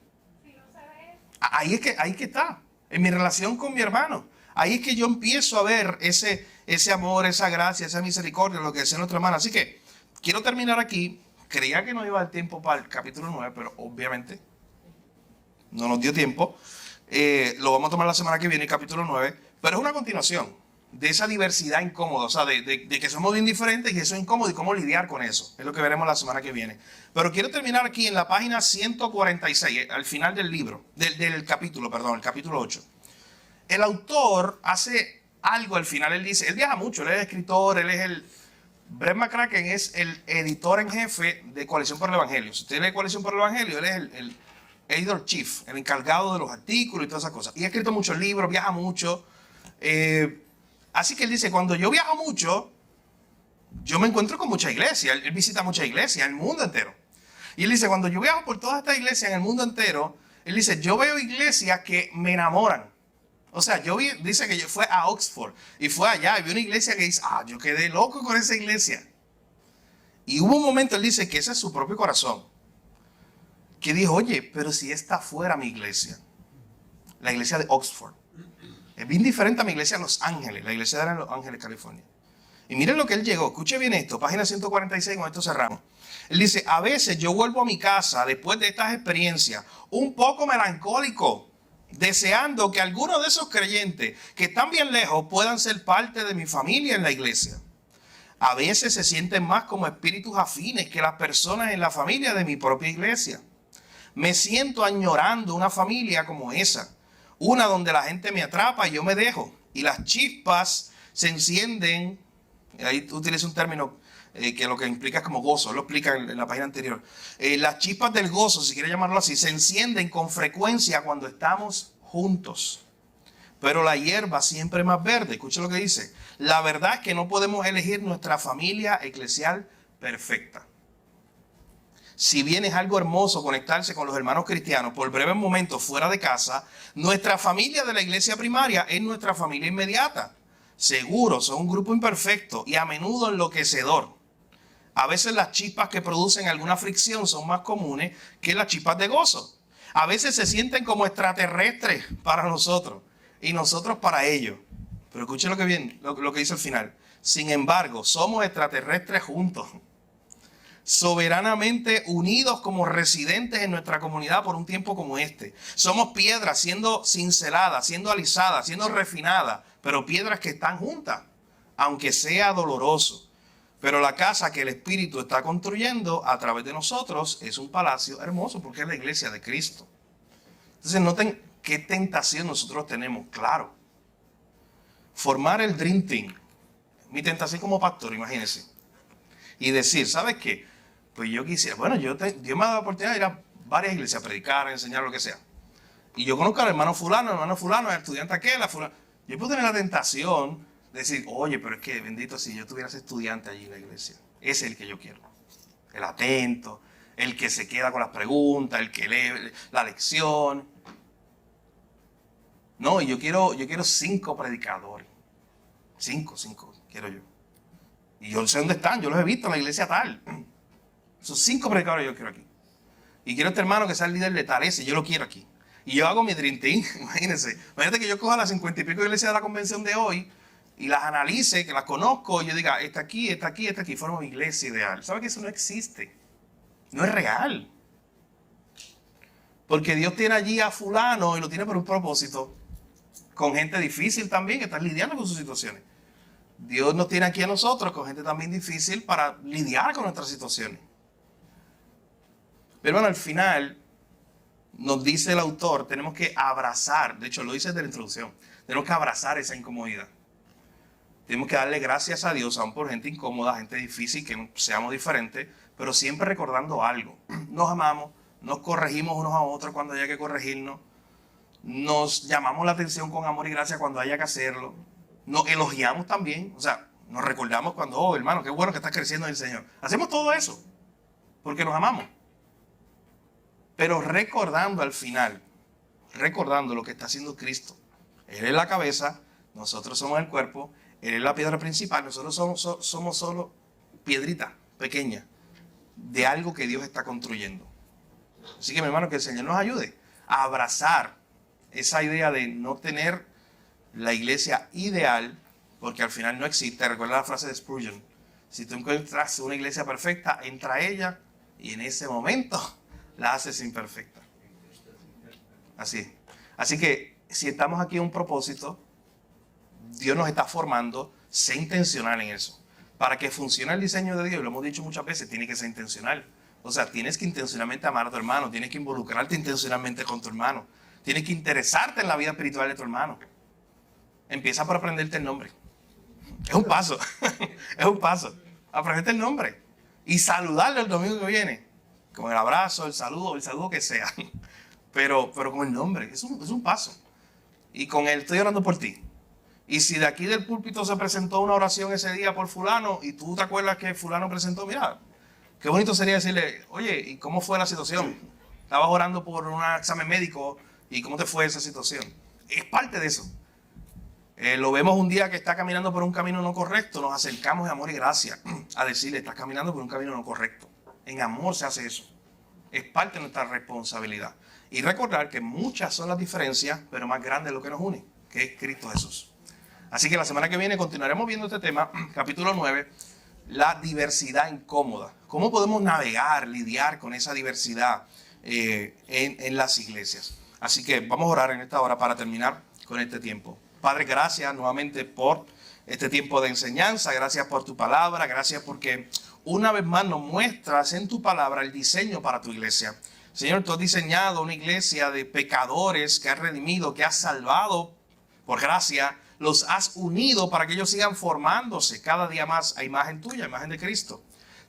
si no se ve, Ahí es que está, en mi relación con mi hermano. Ahí es que yo empiezo a ver ese amor, esa gracia, esa misericordia, lo que decía nuestra hermana. Así que quiero terminar aquí. Creía que no iba a dar tiempo para el capítulo 9, pero obviamente no nos dio tiempo. Lo vamos a tomar la semana que viene, el capítulo 9. Pero es una continuación de esa diversidad incómoda, o sea, de que somos bien diferentes y eso es incómodo y cómo lidiar con eso. Es lo que veremos la semana que viene. Pero quiero terminar aquí en la página 146, al final del libro, del capítulo, perdón, el capítulo 8. El autor hace algo al final, él dice, él viaja mucho, él es escritor, Brett McCracken es el editor en jefe de Coalición por el Evangelio. Si usted lee Coalición por el Evangelio, él es el editor chief, el encargado de los artículos y todas esas cosas. Y ha escrito muchos libros, viaja mucho. Así que él dice, cuando yo viajo mucho, yo me encuentro con mucha iglesia. Él visita muchas iglesias en el mundo entero. Y él dice, cuando yo viajo por todas estas iglesias en el mundo entero, él dice, yo veo iglesias que me enamoran. O sea, dice que yo fue a Oxford y fue allá y vi una iglesia que dice, yo quedé loco con esa iglesia. Y hubo un momento, él dice que ese es su propio corazón, que dijo, oye, pero si está fuera mi iglesia, la iglesia de Oxford, es bien diferente a mi iglesia en Los Ángeles, la iglesia de Los Ángeles, California. Y miren lo que él llegó, escuche bien esto, página 146, con esto cerramos. Él dice, a veces yo vuelvo a mi casa después de estas experiencias un poco melancólico, deseando que algunos de esos creyentes que están bien lejos puedan ser parte de mi familia en la iglesia. A veces se sienten más como espíritus afines que las personas en la familia de mi propia iglesia. Me siento añorando una familia como esa, una donde la gente me atrapa y yo me dejo, y las chispas se encienden. Ahí utiliza un término que lo que implica es como gozo, lo explica en la página anterior. Las chispas del gozo, si quiere llamarlo así, se encienden con frecuencia cuando estamos juntos. Pero la hierba siempre es más verde. Escucha lo que dice. La verdad es que no podemos elegir nuestra familia eclesial perfecta. Si bien es algo hermoso conectarse con los hermanos cristianos por breves momentos fuera de casa, nuestra familia de la iglesia primaria es nuestra familia inmediata. Seguro, son un grupo imperfecto y a menudo enloquecedor. A veces las chispas que producen alguna fricción son más comunes que las chispas de gozo. A veces se sienten como extraterrestres para nosotros y nosotros para ellos. Pero escuchen lo que dice al final. Sin embargo, somos extraterrestres juntos, soberanamente unidos como residentes en nuestra comunidad por un tiempo como este. Somos piedras siendo cinceladas, siendo alisadas, siendo refinadas, pero piedras que están juntas, aunque sea doloroso. Pero la casa que el Espíritu está construyendo a través de nosotros es un palacio hermoso porque es la iglesia de Cristo. Entonces noten qué tentación nosotros tenemos, claro. Formar el Dream Team. Mi tentación como pastor, imagínense. Y decir, ¿sabes qué? Pues yo quisiera, bueno, Dios me ha dado la oportunidad de ir a varias iglesias a predicar, a enseñar lo que sea. Y yo conozco al hermano fulano, el estudiante aquel, fulano. Yo puedo tener la tentación de decir, oye, pero es que bendito si yo tuviera ese estudiante allí en la iglesia. Ese es el que yo quiero. El atento, el que se queda con las preguntas, el que lee la lección. No, yo quiero 5 predicadores. 5 quiero yo. Y yo sé dónde están, yo los he visto en la iglesia tal. Esos 5 predicadores yo quiero aquí. Y quiero este hermano que sea el líder de tal, ese, yo lo quiero aquí. Y yo hago mi Dream Team, imagínense. Imagínate que yo coja las 50 y pico iglesias de la convención de hoy y las analice, que las conozco, y yo diga, esta aquí, formo mi iglesia ideal. ¿Sabe que eso no existe? No es real. Porque Dios tiene allí a fulano y lo tiene por un propósito. Con gente difícil también, que está lidiando con sus situaciones. Dios nos tiene aquí a nosotros con gente también difícil para lidiar con nuestras situaciones. Pero bueno, al final, nos dice el autor, tenemos que abrazar, de hecho lo dice desde la introducción, tenemos que abrazar esa incomodidad. Tenemos que darle gracias a Dios, aún por gente incómoda, gente difícil, que seamos diferentes, pero siempre recordando algo. Nos amamos, nos corregimos unos a otros cuando haya que corregirnos, nos llamamos la atención con amor y gracia cuando haya que hacerlo, nos elogiamos también, o sea, nos recordamos cuando, oh hermano, qué bueno que estás creciendo en el Señor. Hacemos todo eso porque nos amamos. Pero recordando al final, recordando lo que está haciendo Cristo. Él es la cabeza, nosotros somos el cuerpo, Él es la piedra principal, nosotros somos solo piedrita pequeña de algo que Dios está construyendo. Así que mi hermano, que el Señor nos ayude a abrazar esa idea de no tener la iglesia ideal, porque al final no existe. Recuerda la frase de Spurgeon: si tú encuentras una iglesia perfecta, entra a ella y en ese momento la haces imperfecta. Así que si estamos aquí en un propósito, Dios nos está formando, sé intencional en eso. Para que funcione el diseño de Dios, lo hemos dicho muchas veces, tiene que ser intencional. O sea, tienes que intencionalmente amar a tu hermano, tienes que involucrarte intencionalmente con tu hermano, tienes que interesarte en la vida espiritual de tu hermano. Empieza por aprenderte el nombre. Es un paso, es un paso. Aprenderte el nombre y saludarle el domingo que viene. Con el abrazo, el saludo que sea. Pero con el nombre, es un paso. Y con él, estoy orando por ti. Y si de aquí del púlpito se presentó una oración ese día por fulano y tú te acuerdas que fulano presentó, mira, qué bonito sería decirle, oye, ¿y cómo fue la situación? Estabas orando por un examen médico y ¿cómo te fue esa situación? Es parte de eso. Lo vemos un día que está caminando por un camino no correcto, nos acercamos en amor y gracia a decirle, estás caminando por un camino no correcto. En amor se hace eso. Es parte de nuestra responsabilidad. Y recordar que muchas son las diferencias, pero más grande es lo que nos une, que es Cristo Jesús. Así que la semana que viene continuaremos viendo este tema, capítulo 9, la diversidad incómoda. ¿Cómo podemos navegar, lidiar con esa diversidad en las iglesias? Así que vamos a orar en esta hora para terminar con este tiempo. Padre, gracias nuevamente por este tiempo de enseñanza. Gracias por tu palabra. Gracias porque una vez más nos muestras en tu palabra el diseño para tu iglesia. Señor, tú has diseñado una iglesia de pecadores que has redimido, que has salvado por gracia. Los has unido para que ellos sigan formándose cada día más a imagen tuya, a imagen de Cristo.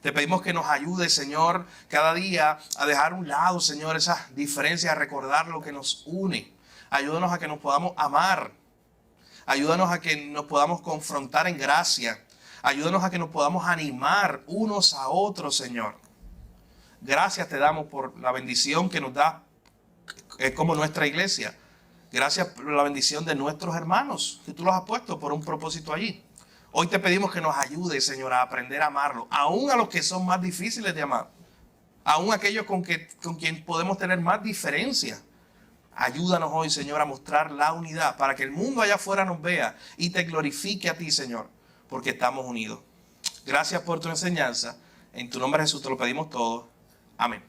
Te pedimos que nos ayudes, Señor, cada día a dejar a un lado, Señor, esas diferencias, a recordar lo que nos une. Ayúdanos a que nos podamos amar. Ayúdanos a que nos podamos confrontar en gracia. Ayúdanos a que nos podamos animar unos a otros, Señor. Gracias te damos por la bendición que nos da como nuestra iglesia. Gracias por la bendición de nuestros hermanos, que tú los has puesto por un propósito allí. Hoy te pedimos que nos ayudes, Señor, a aprender a amarlo, aún a los que son más difíciles de amar, aún aquellos con quien podemos tener más diferencia. Ayúdanos hoy, Señor, a mostrar la unidad para que el mundo allá afuera nos vea y te glorifique a ti, Señor, porque estamos unidos. Gracias por tu enseñanza. En tu nombre, Jesús, te lo pedimos todo. Amén.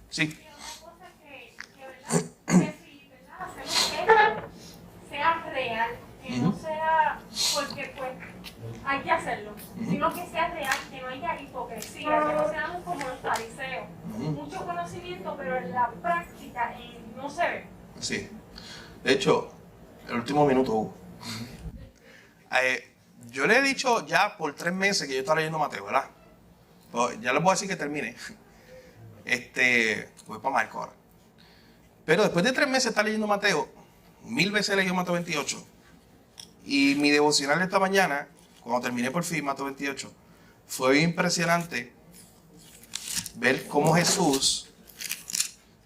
Sí. Que si, ¿verdad? Hacemos esto, sea real, que no sea porque pues hay que hacerlo, sino que sea real, que no haya hipocresía, que no seamos como los fariseos, mucho conocimiento, pero en la práctica no se ve. Sí. De hecho, el último minuto, Hugo. Yo le he dicho ya por 3 meses que yo estaba leyendo Mateo, ¿verdad? Pues ya les voy a decir que termine. Voy para Marco ahora. Pero después de 3 meses de estar leyendo Mateo, 1000 veces he leído Mateo 28. Y mi devocional de esta mañana, cuando terminé por fin Mateo 28, fue impresionante ver cómo Jesús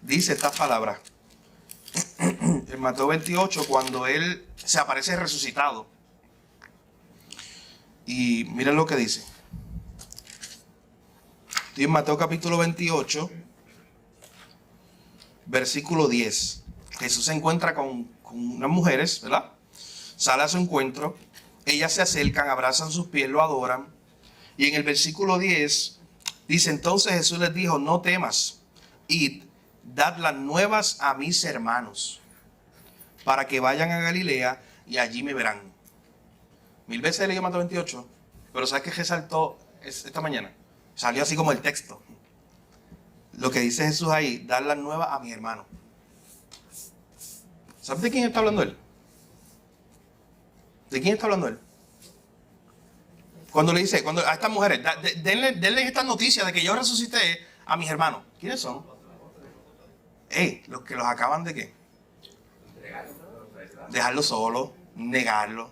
dice estas palabras. En Mateo 28, cuando Él se aparece resucitado. Y miren lo que dice. Estoy en Mateo capítulo 28, versículo 10. Jesús se encuentra con unas mujeres, ¿verdad? Sale a su encuentro. Ellas se acercan, abrazan sus pies, lo adoran. Y en el versículo 10 dice, entonces Jesús les dijo, no temas, id, dad las nuevas a mis hermanos, para que vayan a Galilea y allí me verán. 1000 veces he leído Mateo 28, pero ¿sabes qué resaltó esta mañana? Salió así como el texto. Lo que dice Jesús ahí, dar las nuevas a mis hermanos. ¿Sabes de quién está hablando él? ¿De quién está hablando él? Cuando le dice, a estas mujeres, denle esta noticia de que yo resucité a mis hermanos. ¿Quiénes son? Los que los acaban de ¿qué? Dejarlo solo, negarlo,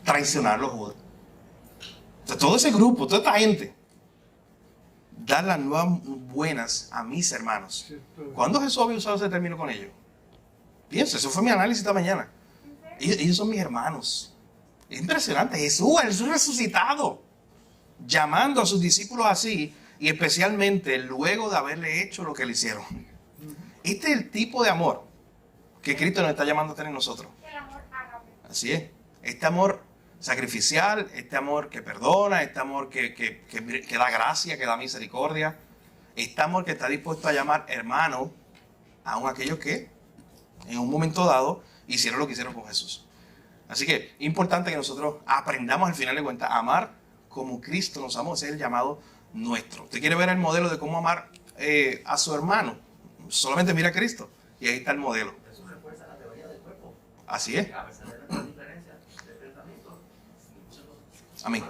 traicionarlo, Judas. Entonces, todo ese grupo, toda esta gente, dar las nuevas buenas a mis hermanos. ¿Cuándo Jesús había usado ese término con ellos? Piensa, eso fue mi análisis esta mañana. Ellos son mis hermanos. Es impresionante. Jesús resucitado, llamando a sus discípulos así, y especialmente luego de haberle hecho lo que le hicieron. Este es el tipo de amor que Cristo nos está llamando a tener nosotros. El amor ágape. Así es. Este amor sacrificial, este amor que perdona, este amor que da gracia, que da misericordia, este amor que está dispuesto a llamar hermano aun aquellos que en un momento dado hicieron lo que hicieron con Jesús. Así que importante que nosotros aprendamos al final de cuentas a amar como Cristo nos amó. Ese es el llamado nuestro. ¿Usted quiere ver el modelo de cómo amar a su hermano? Solamente mira a Cristo y ahí está el modelo. Eso refuerza la teoría del cuerpo. Así es. A pesar de las diferencias de pensamiento. Amén.